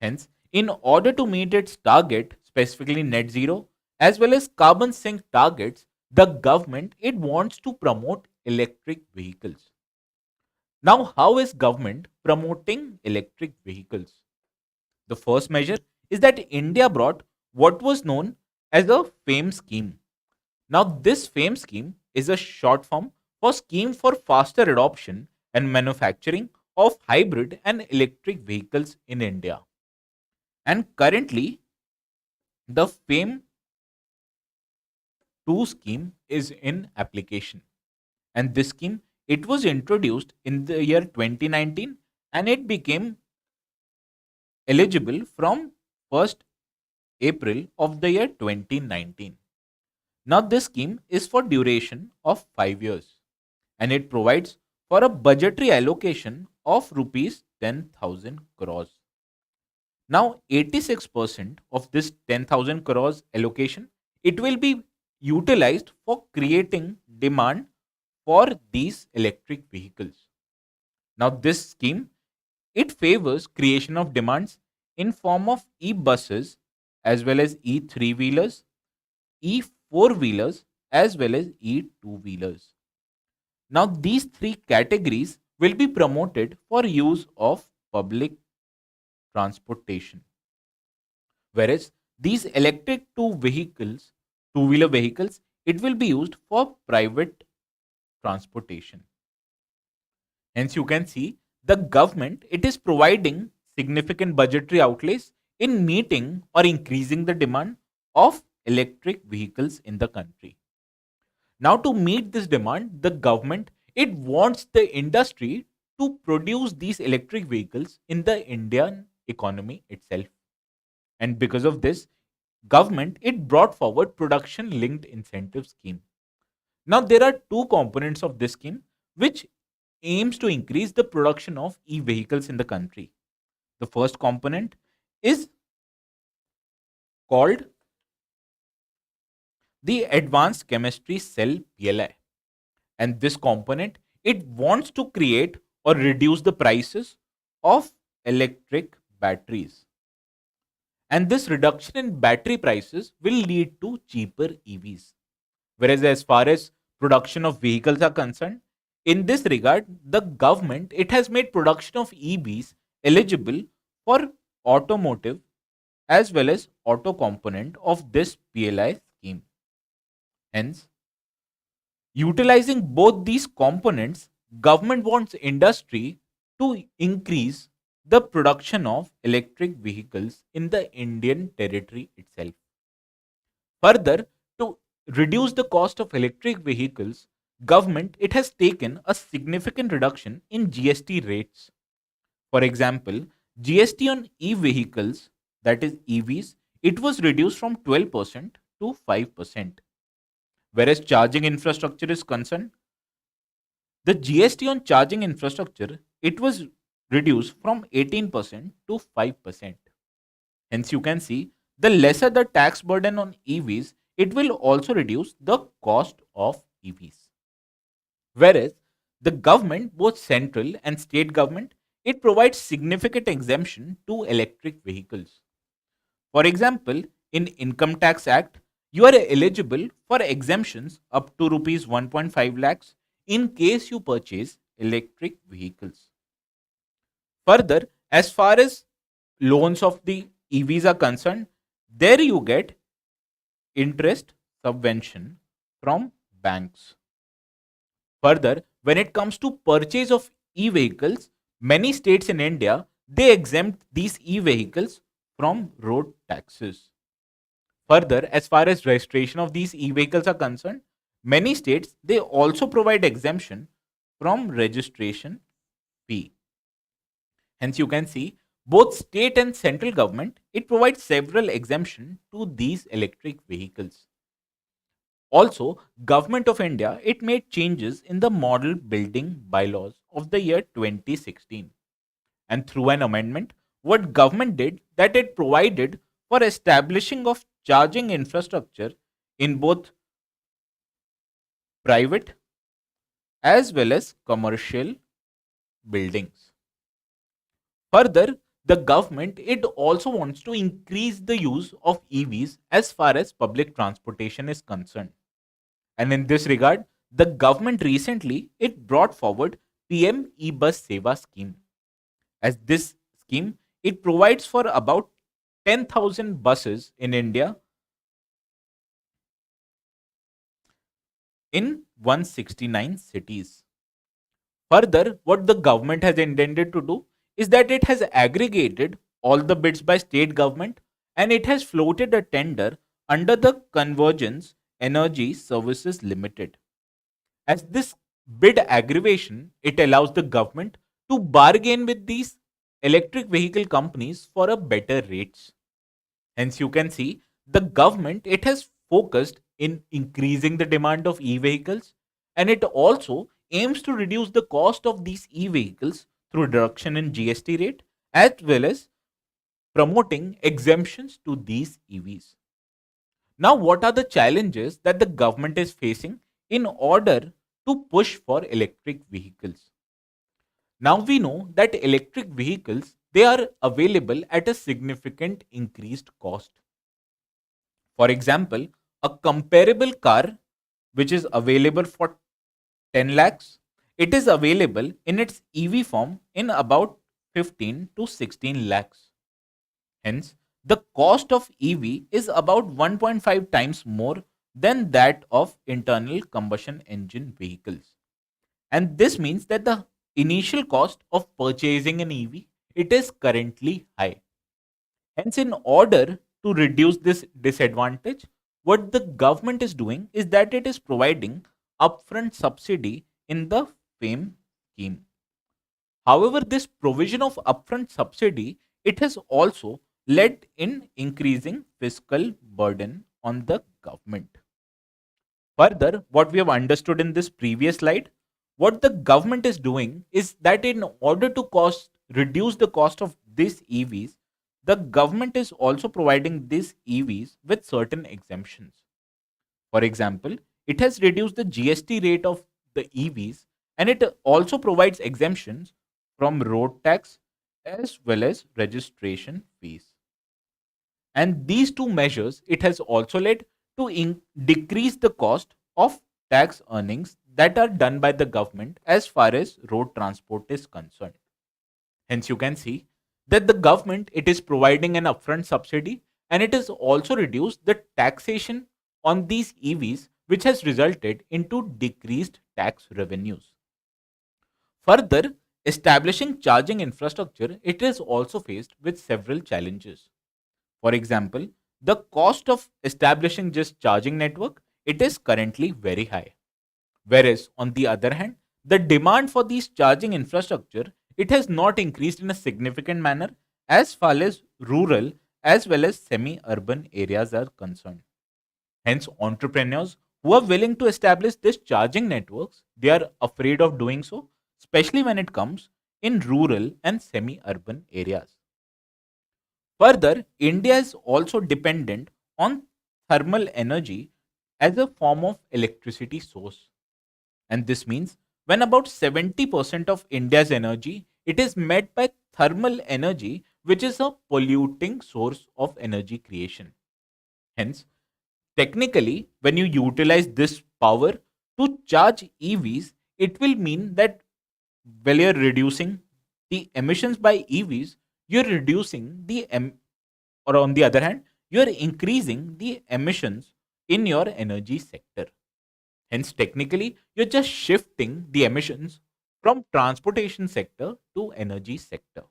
Hence, in order to meet its target, specifically net zero, as well as carbon sink targets, the government it wants to promote electric vehicles. Now, how is government promoting electric vehicles? The first measure is that India brought what was known as the FAME scheme. Now, this FAME scheme is a short form for Scheme for Faster Adoption and Manufacturing of Hybrid and Electric Vehicles in India. And currently, the FAME 2 scheme is in application. And this scheme, it was introduced in the year 2019 and it became eligible from 1st April of the year 2019. Now, this scheme is for duration of 5 years and it provides for a budgetary allocation of rupees 10,000 crores. Now, 86% of this 10,000 crores allocation, it will be utilized for creating demand for these electric vehicles. Now, this scheme, it favors creation of demands in form of e-buses as well as e-3-wheelers, e-4-wheelers as well as e-2-wheelers. Now, these three categories will be promoted for use of public transportation. Whereas these electric two-wheeler vehicles, it will be used for private transportation. Hence, you can see the government it is providing significant budgetary outlays in meeting or increasing the demand of electric vehicles in the country. Now, to meet this demand, the government it wants the industry to produce these electric vehicles in the Indian economy itself. And because of this, government it brought forward production linked incentive scheme. Now, there are two components of this scheme which aims to increase the production of e-vehicles in the country. The first component is called the Advanced Chemistry Cell PLI. And this component, it wants to create or reduce the prices of electric batteries. And this reduction in battery prices will lead to cheaper EVs. Whereas as far as production of vehicles are concerned, in this regard, the government it has made production of EVs eligible for automotive as well as auto component of this PLI scheme. Hence, utilizing both these components, government wants industry to increase the production of electric vehicles in the Indian territory itself. Further, to reduce the cost of electric vehicles, government it has taken a significant reduction in GST rates. For example, GST on e-vehicles, that is EVs, it was reduced from 12% to 5%. Whereas charging infrastructure is concerned, the GST on charging infrastructure, it was reduced from 18% to 5%. Hence, you can see the lesser the tax burden on EVs, it will also reduce the cost of EVs. Whereas the government, both central and state government, it provides significant exemption to electric vehicles. For example, in Income Tax Act, you are eligible for exemptions up to rupees 1.5 lakhs in case you purchase electric vehicles. Further, as far as loans of the EVs are concerned, there you get interest subvention from banks. Further, when it comes to purchase of e-vehicles, many states in India they exempt these e-vehicles from road taxes. Further, as far as registration of these e-vehicles are concerned, many states they also provide exemption from registration fee. Hence, you can see both state and central government it provides several exemption to these electric vehicles. Also, Government of India it made changes in the model building bylaws of the year 2016, and through an amendment, what government did that it provided for establishing of charging infrastructure in both private as well as commercial buildings. Further, the government it also wants to increase the use of EVs as far as public transportation is concerned. And in this regard, the government recently it brought forward PM e-bus Seva scheme. As this scheme, it provides for about 10,000 buses in India in 169 cities. Further, what the government has intended to do is that it has aggregated all the bids by state government and it has floated a tender under the Convergence Energy Services Limited. As this bid aggregation, it allows the government to bargain with these electric vehicle companies for a better rates. Hence, you can see the government it has focused in increasing the demand of e-vehicles, and it also aims to reduce the cost of these e-vehicles through reduction in GST rate as well as promoting exemptions to these EVs. Now, what are the challenges that the government is facing in order to push for electric vehicles? Now we know that electric vehicles they are available at a significant increased cost. For example, a comparable car which is available for 10 lakhs, it is available in its EV form in about 15 to 16 lakhs. Hence, the cost of EV is about 1.5 times more than that of internal combustion engine vehicles. And this means that the initial cost of purchasing an EV it is currently high. Hence, in order to reduce this disadvantage, what the government is doing is that it is providing upfront subsidy in the FAME scheme. However, this provision of upfront subsidy it has also led in increasing fiscal burden on the government. Further, what we have understood in this previous slide, what the government is doing is that in order to reduce the cost of these EVs, the government is also providing these EVs with certain exemptions. For example, it has reduced the GST rate of the EVs and it also provides exemptions from road tax as well as registration fees. And these two measures it has also led to decrease the cost of tax earnings that are done by the government as far as road transport is concerned. Hence, you can see that the government it is providing an upfront subsidy and it has also reduced the taxation on these EVs, which has resulted into decreased tax revenues. Further, establishing charging infrastructure it is also faced with several challenges. For example, the cost of establishing just charging network it is currently very high. Whereas on the other hand, the demand for these charging infrastructure it has not increased in a significant manner as far as rural as well as semi-urban areas are concerned. Hence, entrepreneurs who are willing to establish these charging networks, they are afraid of doing so, especially when it comes in rural and semi-urban areas. Further, India is also dependent on thermal energy as a form of electricity source. And this means when about 70% of India's energy it is met by thermal energy, which is a polluting source of energy creation. Hence, technically, when you utilize this power to charge EVs, it will mean that while you're reducing the emissions by EVs, you're reducing or on the other hand, you're increasing the emissions in your energy sector. Hence, technically, you're just shifting the emissions from transportation sector to energy sector.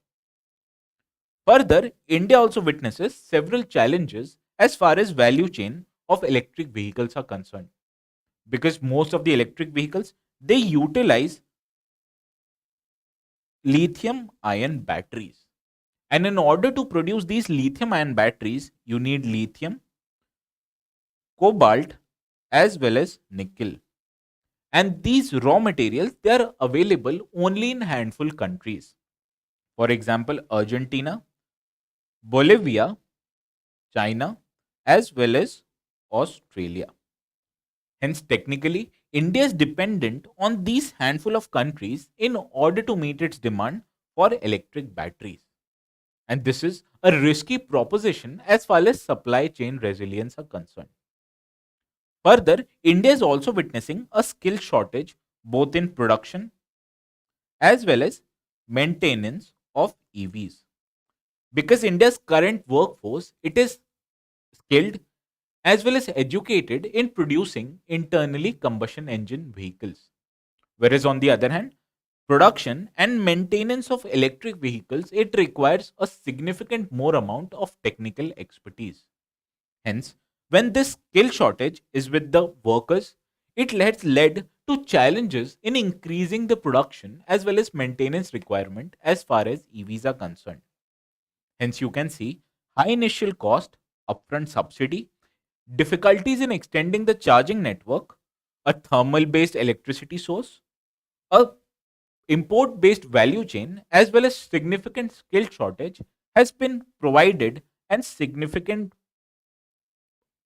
Further, India also witnesses several challenges as far as value chain of electric vehicles are concerned, because most of the electric vehicles, they utilize lithium ion batteries. And in order to produce these lithium ion batteries, you need lithium, cobalt, as well as nickel. And these raw materials, they are available only in handful countries. For example, Argentina, Bolivia, China, as well as Australia. Hence, technically, India is dependent on these handful of countries in order to meet its demand for electric batteries. And this is a risky proposition as far as supply chain resilience are concerned. Further, India is also witnessing a skill shortage both in production as well as maintenance of EVs. Because India's current workforce, it is skilled as well as educated in producing internally combustion engine vehicles. Whereas on the other hand, production and maintenance of electric vehicles, it requires a significant more amount of technical expertise. Hence, when this skill shortage is with the workers, it has led to challenges in increasing the production as well as maintenance requirement as far as EVs are concerned. Hence, you can see high initial cost, upfront subsidy, difficulties in extending the charging network, a thermal based electricity source, a import based value chain, as well as significant skill shortage has been provided and significant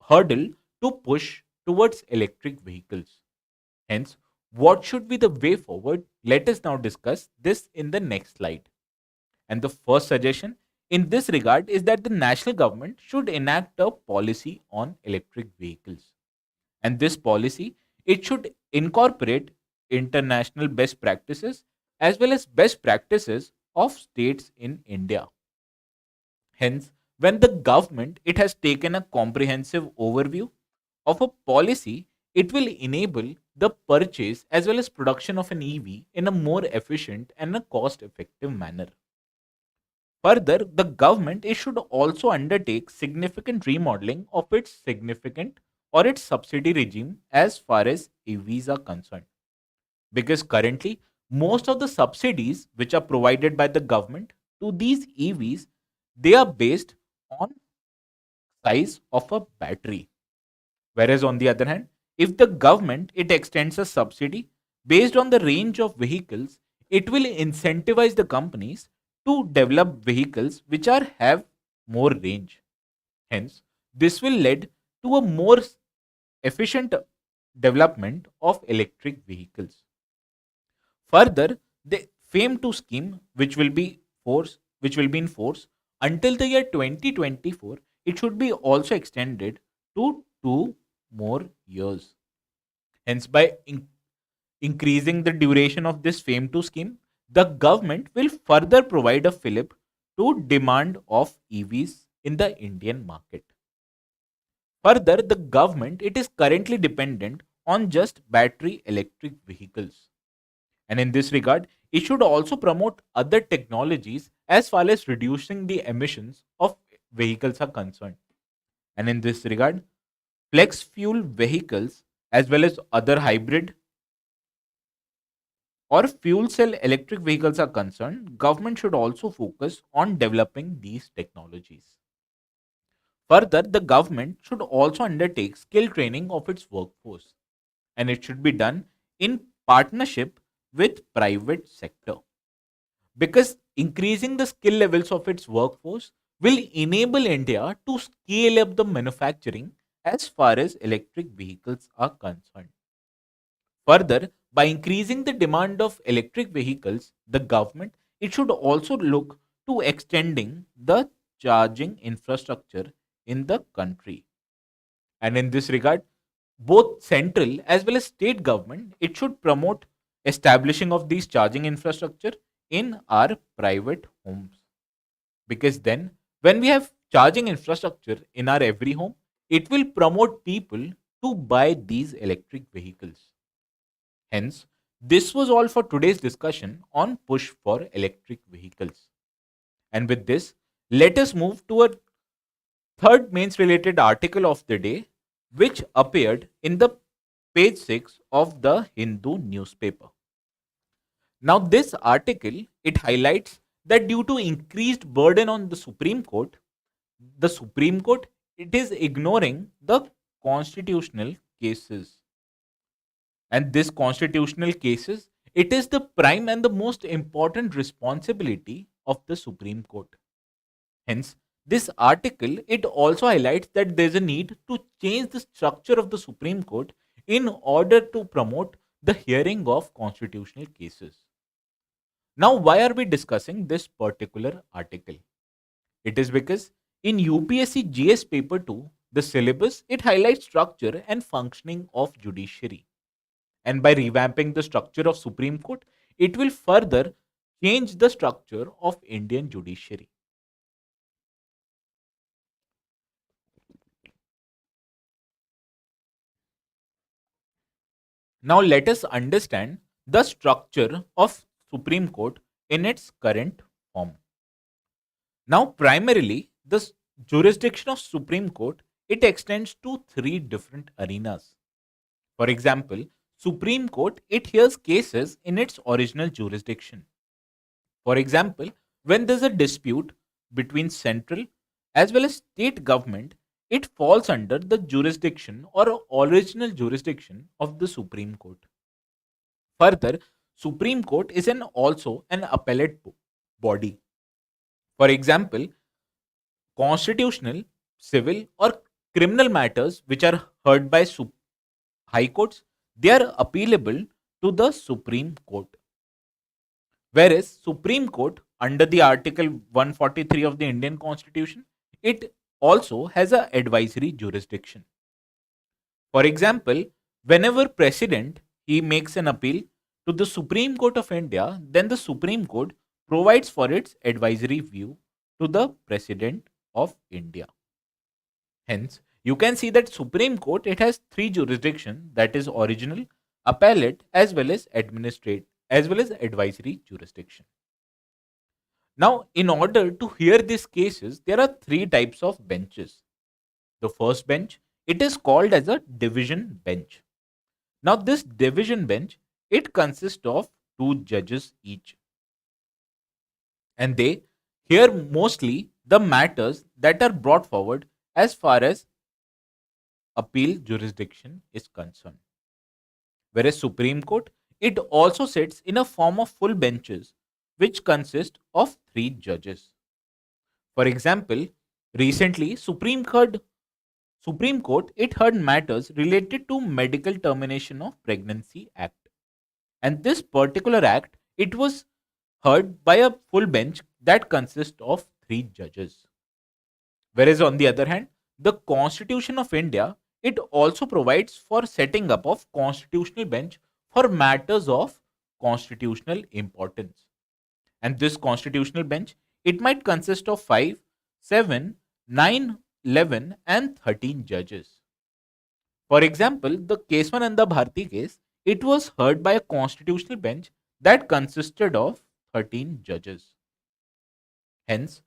hurdle to push towards electric vehicles. Hence, what should be the way forward? Let us now discuss this in the next slide. And the first suggestion in this regard is that the national government should enact a policy on electric vehicles. And this policy, it should incorporate international best practices as well as best practices of states in India. Hence, when the government it has taken a comprehensive overview of a policy, it will enable the purchase as well as production of an EV in a more efficient and a cost effective manner. Further, the government it should also undertake significant remodeling of its significant or its subsidy regime as far as EVs are concerned. Because currently, most of the subsidies which are provided by the government to these EVs, they are based on size of a battery. Whereas on the other hand, if the government it extends a subsidy based on the range of vehicles, it will incentivize the companies to develop vehicles which are have more range. Hence, this will lead to a more efficient development of electric vehicles. Further, the FAME 2 scheme, which will be in force until the year 2024, it should be also extended to 2 more years. Hence, by increasing the duration of this FAME 2 scheme, the government will further provide a fillip to demand of EVs in the Indian market. Further, the government it is currently dependent on just battery electric vehicles. And in this regard, it should also promote other technologies as far as reducing the emissions of vehicles are concerned. And in this regard, flex fuel vehicles as well as other hybrid or fuel cell electric vehicles are concerned, government should also focus on developing these technologies. Further, the government should also undertake skill training of its workforce, and it should be done in partnership with private sector, because increasing the skill levels of its workforce will enable India to scale up the manufacturing as far as electric vehicles are concerned. Further, by increasing the demand of electric vehicles, the government it should also look to extending the charging infrastructure in the country. And in this regard, both central as well as state government it should promote establishing of these charging infrastructure in our private homes, because then when we have charging infrastructure in our every home, it will promote people to buy these electric vehicles. Hence, this was all for today's discussion on push for electric vehicles. And with this, Let us move to a third mains related article of the day, which appeared in the page 6 of the Hindu newspaper. Now, this article it highlights that due to increased burden on the Supreme Court it is ignoring the constitutional cases. And this constitutional cases, it is the prime and the most important responsibility of the Supreme Court. Hence, this article it also highlights that there is a need to change the structure of the Supreme Court in order to promote the hearing of constitutional cases. Now, why are we discussing this particular article? It is because in UPSC GS paper 2, the syllabus it highlights structure and functioning of judiciary. And by revamping the structure of Supreme Court, it will further change the structure of Indian judiciary. Now let us understand the structure of Supreme Court in its current form. Now primarily the jurisdiction of Supreme Court it extends to three different arenas. For example, Supreme Court it hears cases in its original jurisdiction. For example, when there's a dispute between central as well as state government, it falls under the jurisdiction or original jurisdiction of the Supreme Court. Further, Supreme Court is also an appellate body. For example, constitutional, civil, or criminal matters which are heard by high courts, they are appealable to the Supreme Court. Whereas Supreme Court, under the Article 143 of the Indian Constitution, it also has a advisory jurisdiction. For example, whenever President he makes an appeal to the Supreme Court of India, then the Supreme Court provides for its advisory view to the President of India. Hence, you can see that Supreme Court it has three jurisdictions, that is original, appellate as well as administrative as well as advisory jurisdiction. Now, in order to hear these cases, there are three types of benches. The first bench, it is called as a division bench. Now, this division bench, it consists of two judges each. And they hear mostly the matters that are brought forward as far as appeal jurisdiction is concerned. Whereas Supreme Court, it also sits in a form of full benches which consist of three judges. For example, recently Supreme Court it heard matters related to medical termination of pregnancy act. And this particular act it was heard by a full bench that consists of three judges. Whereas on the other hand, the Constitution of India it also provides for setting up of constitutional bench for matters of constitutional importance. And this constitutional bench it might consist of 5, 7, 9, 11 and 13 judges. For example, the Keswananda Bharti case it was heard by a constitutional bench that consisted of 13 judges. Hence,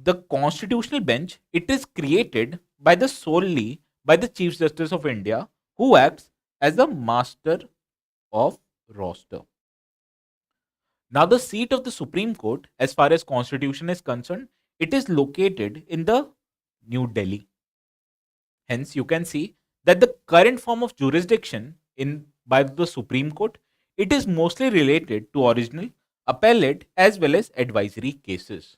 the constitutional bench it is created by the solely by the Chief Justice of India who acts as the master of roster. Now, the seat of the Supreme Court, as far as constitution is concerned, it is located in the New Delhi. Hence, you can see that the current form of jurisdiction in by the Supreme Court, it is mostly related to original, appellate, as well as advisory cases.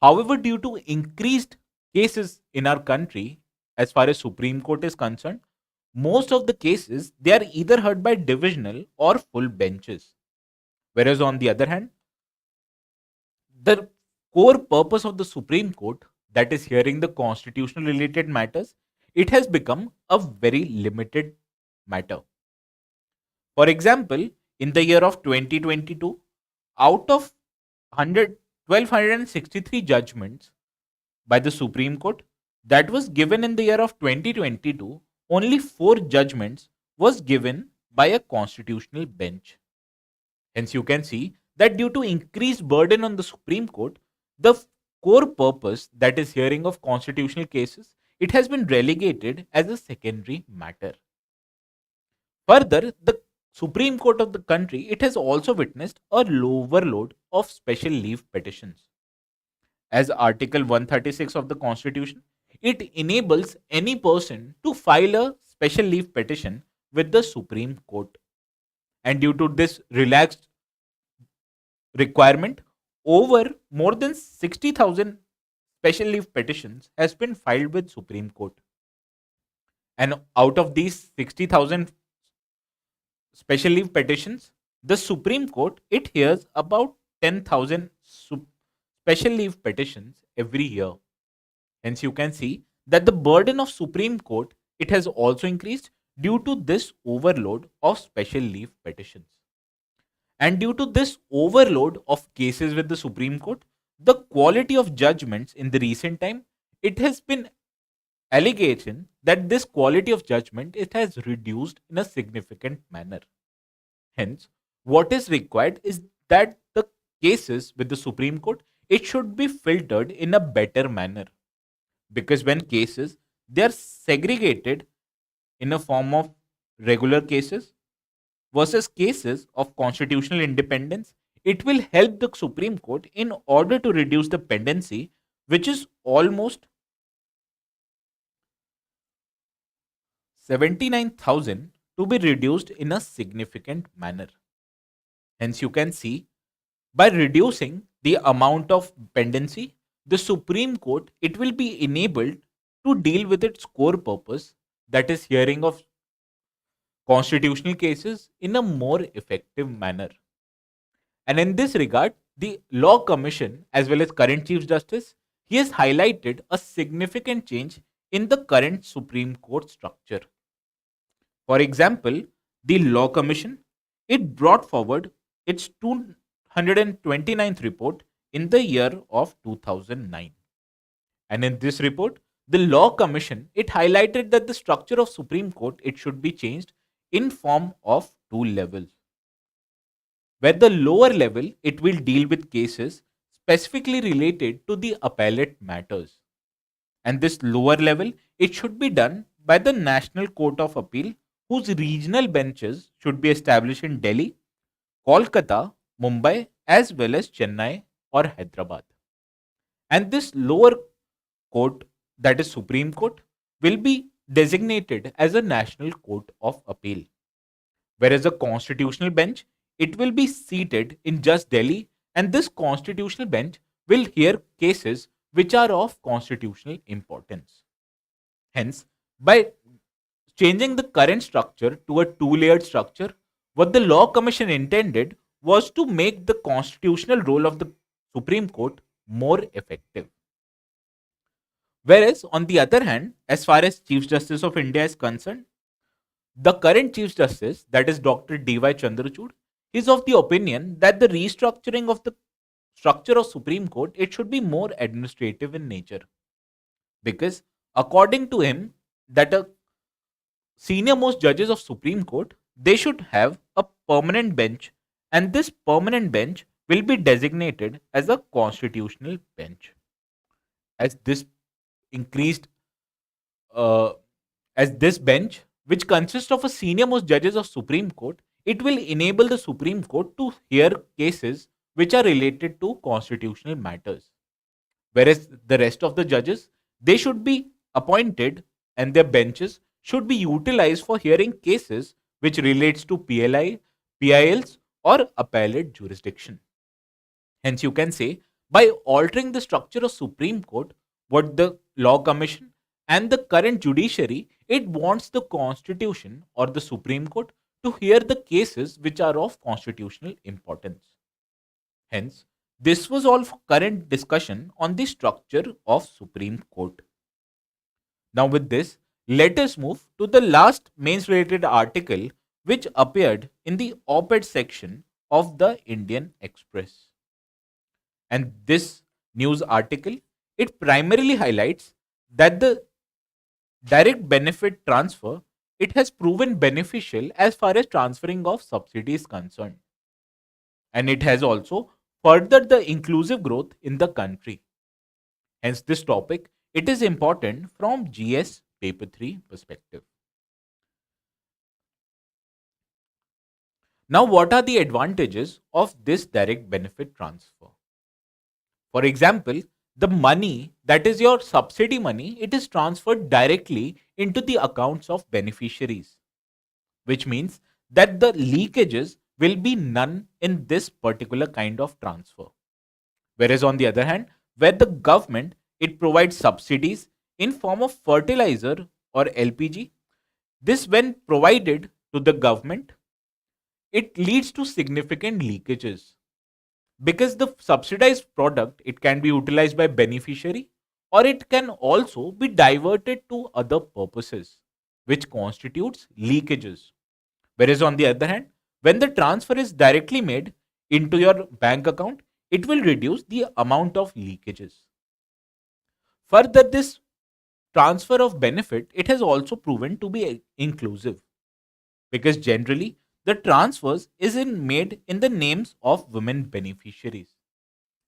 However, due to increased cases in our country, as far as Supreme Court is concerned, most of the cases they are either heard by divisional or full benches. Whereas on the other hand, the core purpose of the Supreme Court, that is hearing the constitutional related matters, it has become a very limited matter. For example, in the year of 2022, out of 1,263 judgments by the Supreme Court that was given in the year of 2022, only 4 judgments was given by a constitutional bench. Hence, you can see that due to increased burden on the Supreme Court, the core purpose, that is hearing of constitutional cases, it has been relegated as a secondary matter. Further, the Supreme Court of the country, it has also witnessed a overload of special leave petitions. As Article 136 of the Constitution, it enables any person to file a special leave petition with the Supreme Court. And due to this relaxed requirement, over more than 60,000 special leave petitions has been filed with Supreme Court. And out of these 60,000 special leave petitions, the Supreme Court, it hears about 10,000 special leave petitions every year. Hence, you can see that the burden of Supreme Court, it has also increased due to this overload of special leave petitions. And due to this overload of cases with the Supreme Court, the quality of judgments in the recent time, it has been allegation that this quality of judgment, it has reduced in a significant manner. Hence, what is required is that the cases with the Supreme Court, it should be filtered in a better manner. Because when cases, they are segregated in a form of regular cases versus cases of constitutional independence, it will help the Supreme Court in order to reduce the pendency, which is almost 79,000, to be reduced in a significant manner. Hence, you can see by reducing the amount of pendency, the Supreme Court, it will be enabled to deal with its core purpose, that is hearing of constitutional cases, in a more effective manner. And in this regard, the Law Commission as well as current Chief Justice, he has highlighted a significant change in the current Supreme Court structure. For example, the Law Commission, it brought forward its 229th report in the year of 2009. And in this report, the Law Commission, it highlighted that the structure of Supreme Court, it should be changed in form of two levels. Where the lower level, it will deal with cases specifically related to the appellate matters. And this lower level, it should be done by the National Court of Appeal, whose regional benches should be established in Delhi, Kolkata, Mumbai, as well as Chennai or Hyderabad. And this lower court, that is Supreme Court, will be designated as a National Court of Appeal. Whereas a constitutional bench, it will be seated in just Delhi, and this constitutional bench will hear cases which are of constitutional importance. Hence, by changing the current structure to a two-layered structure, what the Law Commission intended was to make the constitutional role of the Supreme Court more effective. Whereas, on the other hand, as far as Chief Justice of India is concerned, the current Chief Justice, that is Dr. D.Y. Chandrachud, is of the opinion that the restructuring of the structure of Supreme Court, it should be more administrative in nature. Because according to him, that a senior most judges of Supreme Court, they should have a permanent bench, and this permanent bench will be designated as a constitutional bench. As this increased, as this bench, which consists of a senior most judges of Supreme Court, it will enable the Supreme Court to hear cases which are related to constitutional matters. Whereas the rest of the judges, they should be appointed, and their benches should be utilized for hearing cases which relates to PLI, PILs or appellate jurisdiction. Hence, you can say by altering the structure of Supreme Court, what the Law Commission and the current judiciary, it wants the Constitution or the Supreme Court to hear the cases which are of constitutional importance. Hence, this was all for current discussion on the structure of Supreme Court. Now with this, let us move to the last mains related article which appeared in the op-ed section of the Indian Express. And this news article, it primarily highlights that the direct benefit transfer, it has proven beneficial as far as transferring of subsidy is concerned. And it has also furthered the inclusive growth in the country. Hence, this topic, it is important from GS paper 3 perspective. Now, what are the advantages of this direct benefit transfer? For example, the money that is your subsidy money, it is transferred directly into the accounts of beneficiaries, which means that the leakages will be none in this particular kind of transfer. Whereas on the other hand, where the government, it provides subsidies in form of fertilizer or LPG, this when provided to the government, it leads to significant leakages because the subsidized product, it can be utilized by beneficiary or it can also be diverted to other purposes, which constitutes leakages. Whereas on the other hand, when the transfer is directly made into your bank account, it will reduce the amount of leakages. Further, this transfer of benefit, it has also proven to be inclusive because generally the transfers is made in the names of women beneficiaries.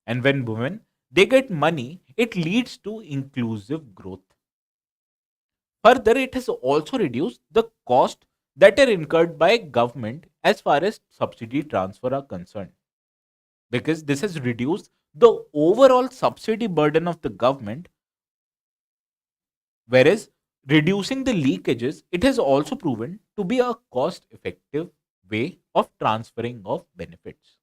And when women, they get money, it leads to inclusive growth. Further, it has also reduced the cost that are incurred by government as far as subsidy transfer are concerned, because this has reduced the overall subsidy burden of the government, whereas reducing the leakages, it has also proven to be a cost effective way of transferring of benefits.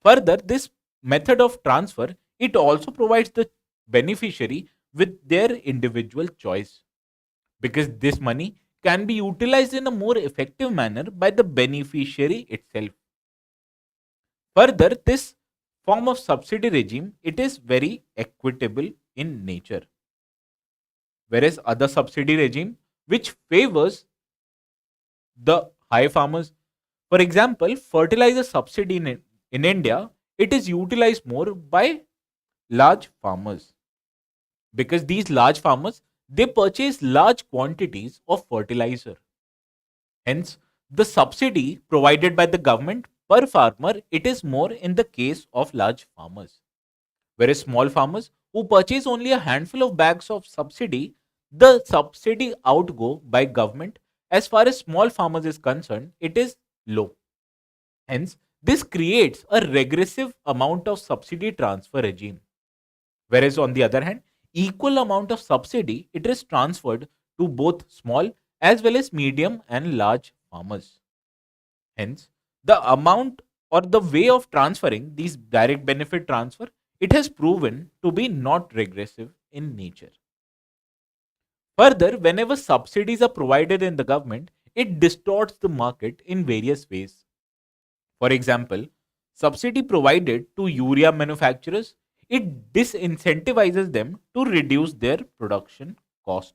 Further, this method of transfer, it also provides the beneficiary with their individual choice, because this money can be utilized in a more effective manner by the beneficiary itself. Further, this form of subsidy regime, it is very equitable in nature, whereas other subsidy regime which favors the high farmers. For example, fertilizer subsidy in India, it is utilized more by large farmers because these large farmers, they purchase large quantities of fertilizer. Hence, the subsidy provided by the government per farmer, it is more in the case of large farmers. Whereas small farmers who purchase only a handful of bags of subsidy, the subsidy outgo by government as far as small farmers is concerned, it is low. Hence, this creates a regressive amount of subsidy transfer regime. Whereas on the other hand, equal amount of subsidy, it is transferred to both small as well as medium and large farmers. Hence, the amount or the way of transferring these direct benefit transfer, it has proven to be not regressive in nature. Further, whenever subsidies are provided in the government, it distorts the market in various ways. For example, subsidy provided to urea manufacturers, it disincentivizes them to reduce their production cost.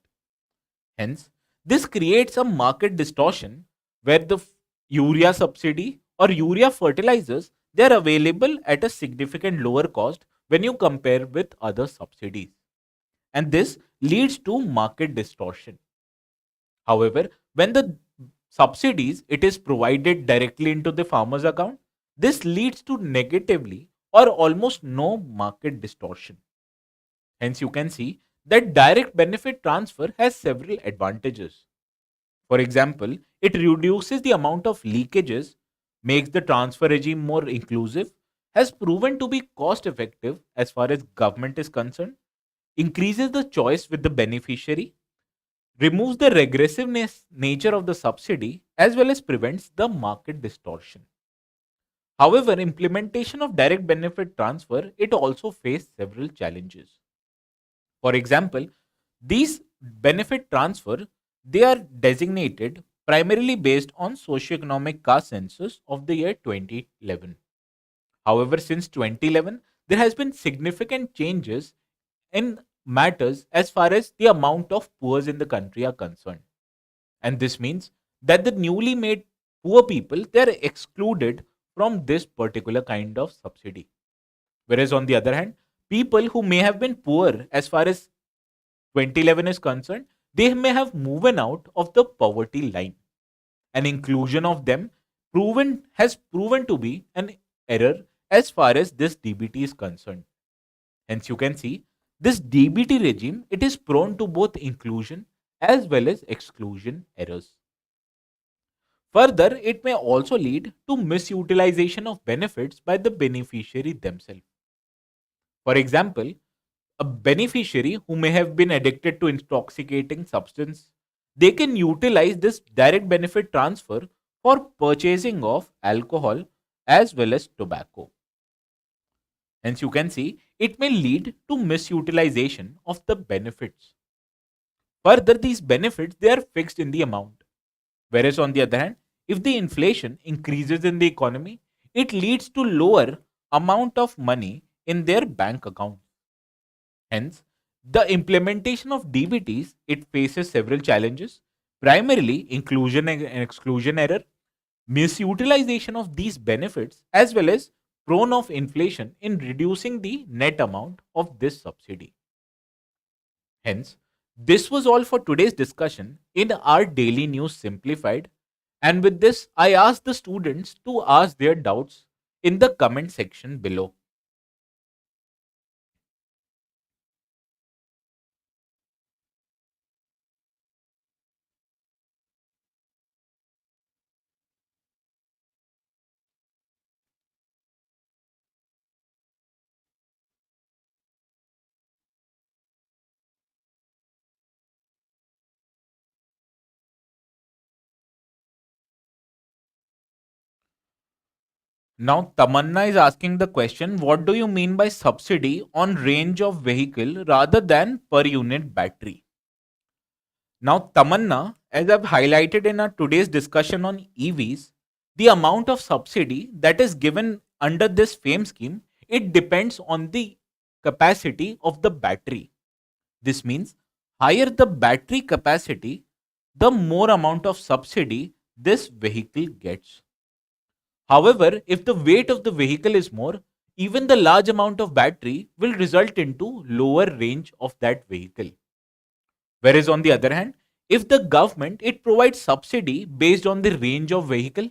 Hence, this creates a market distortion where the urea subsidy or urea fertilizers, they are available at a significant lower cost when you compare with other subsidies. And this leads to market distortion. However, when the subsidies, it is provided directly into the farmer's account, this leads to negatively or almost no market distortion. Hence, you can see that direct benefit transfer has several advantages. For example, it reduces the amount of leakages, makes the transfer regime more inclusive, has proven to be cost effective as far as government is concerned, increases the choice with the beneficiary, removes the regressiveness nature of the subsidy, as well as prevents the market distortion. However, implementation of direct benefit transfer, it also faced several challenges. For example, these benefit transfer, they are designated primarily based on socioeconomic caste census of the year 2011. However, since 2011, there has been significant changes in matters as far as the amount of poors in the country are concerned. And this means that the newly made poor people, they are excluded from this particular kind of subsidy. Whereas on the other hand, people who may have been poor as far as 2011 is concerned, they may have moved out of the poverty line. An inclusion of them proven to be an error as far as this DBT is concerned. Hence, you can see This DBT regime, it is prone to both inclusion as well as exclusion errors. Further, it may also lead to misutilization of benefits by the beneficiary themselves. For example, a beneficiary who may have been addicted to intoxicating substance, they can utilize this direct benefit transfer for purchasing of alcohol as well as tobacco. Hence, you can see it may lead to misutilization of the benefits. Further, these benefits, they are fixed in the amount. Whereas on the other hand, if the inflation increases in the economy, it leads to lower amount of money in their bank account. Hence, the implementation of DBTs, it faces several challenges, primarily inclusion and exclusion error, misutilization of these benefits, as well as prone of inflation in reducing the net amount of this subsidy. Hence, this was all for today's discussion in our Daily News Simplified. And with this, I ask the students to ask their doubts in the comment section below. Now, Tamanna is asking the question, what do you mean by subsidy on range of vehicle rather than per unit battery? Now, Tamanna, as I've highlighted in our today's discussion on EVs, the amount of subsidy that is given under this FAME scheme, it depends on the capacity of the battery. This means higher the battery capacity, the more amount of subsidy this vehicle gets. However, if the weight of the vehicle is more, even the large amount of battery will result into lower range of that vehicle. Whereas on the other hand, if the government it provides subsidy based on the range of vehicle,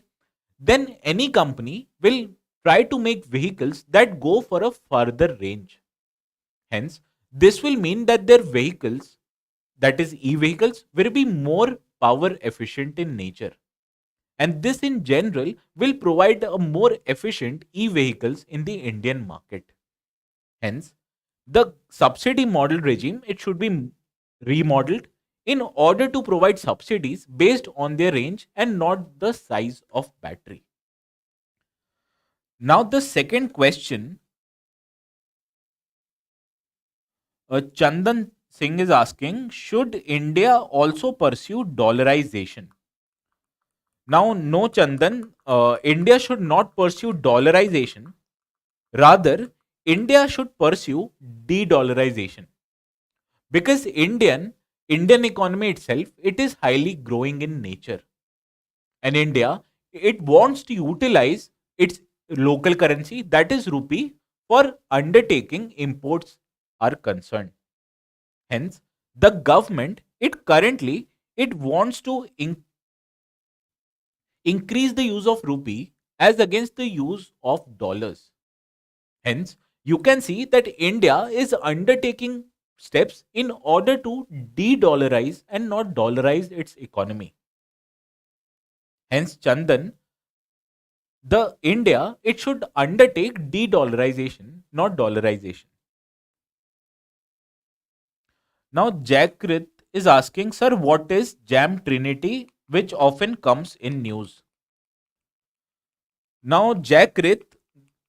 then any company will try to make vehicles that go for a further range. Hence, this will mean that their vehicles, that is e-vehicles, will be more power efficient in nature. And this in general will provide a more efficient e-vehicles in the Indian market. Hence, the subsidy model regime, it should be remodeled in order to provide subsidies based on their range and not the size of battery. Now, the second question, Chandan Singh is asking, should India also pursue dollarization? Now, no, Chandan, India should not pursue dollarization. Rather, India should pursue de-dollarization because Indian economy itself, it is highly growing in nature, and India, it wants to utilize its local currency, that is rupee, for undertaking imports are concerned. Hence, the government, it currently, it wants to increase the use of rupee as against the use of dollars. Hence, you can see that India is undertaking steps in order to de-dollarize and not dollarize its economy. Hence, Chandan, the India, it should undertake de-dollarization, not dollarization. Now, Jackrit is asking, sir, what is Jam Trinity, which often comes in news? Now, Jackrit,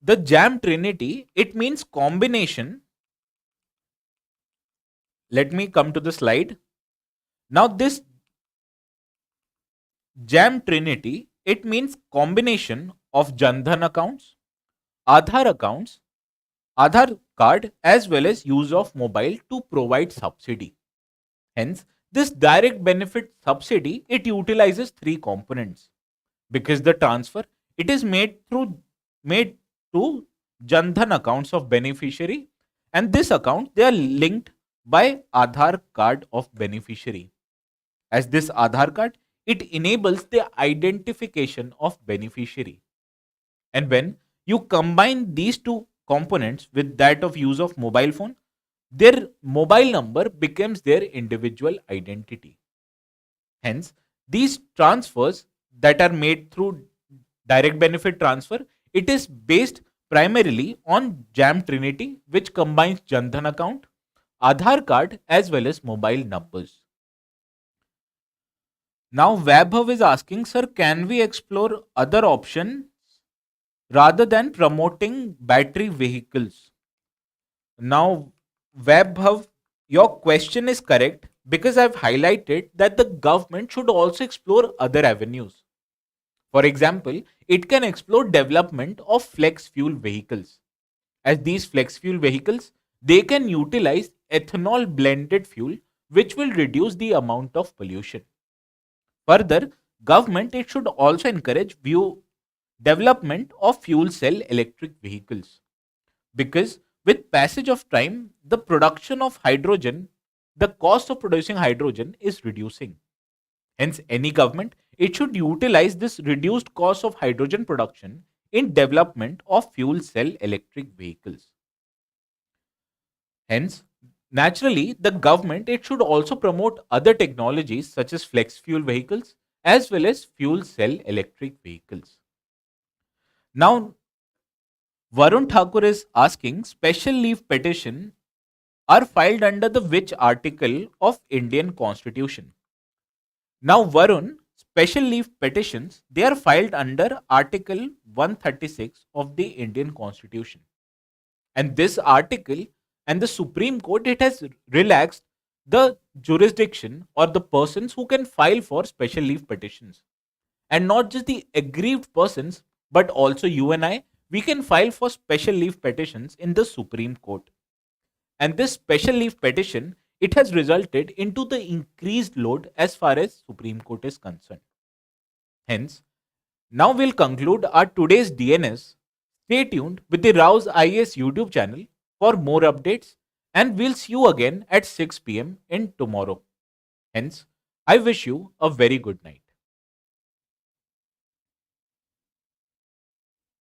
the Jam Trinity, it means combination. Let me come to the slide. Now, this Jam Trinity, it means combination of Jandhan accounts, Aadhaar card, as well as use of mobile to provide subsidy. Hence, this direct benefit subsidy, it utilizes three components because the transfer, it is made to Jandhan accounts of beneficiary, and this account, they are linked by Aadhaar card of beneficiary. As this Aadhaar card, it enables the identification of beneficiary. And when you combine these two components with that of use of mobile phone, their mobile number becomes their individual identity. Hence, these transfers that are made through direct benefit transfer, it is based primarily on Jam Trinity, which combines Jandhan account, Aadhaar card, as well as mobile numbers. Now, Webb is asking, sir, can we explore other options rather than promoting battery vehicles? Now, Webb, your question is correct because I've highlighted that the government should also explore other avenues. For example, it can explore development of flex fuel vehicles. As these flex fuel vehicles, they can utilize ethanol blended fuel, which will reduce the amount of pollution. Further, government it should also encourage view development of fuel cell electric vehicles, because with passage of time the production of hydrogen, the cost of producing hydrogen is reducing. Hence, any government it should utilize this reduced cost of hydrogen production in development of fuel cell electric vehicles. Hence, naturally, the government it should also promote other technologies such as flex fuel vehicles as well as fuel cell electric vehicles. Now, Varun Thakur is asking, special leave petition are filed under the which article of Indian Constitution? Now, Varun, special leave petitions, they are filed under Article 136 of the Indian Constitution. And this article and the Supreme Court, it has relaxed the jurisdiction or the persons who can file for special leave petitions. And not just the aggrieved persons, but also you and I, we can file for special leave petitions in the Supreme Court. And this special leave petition, it has resulted into the increased load as far as Supreme Court is concerned. Hence, now we'll conclude our today's DNS. Stay tuned with the Raus IAS YouTube channel for more updates, and we'll see you again at 6 p.m. in tomorrow. Hence, I wish you a very good night.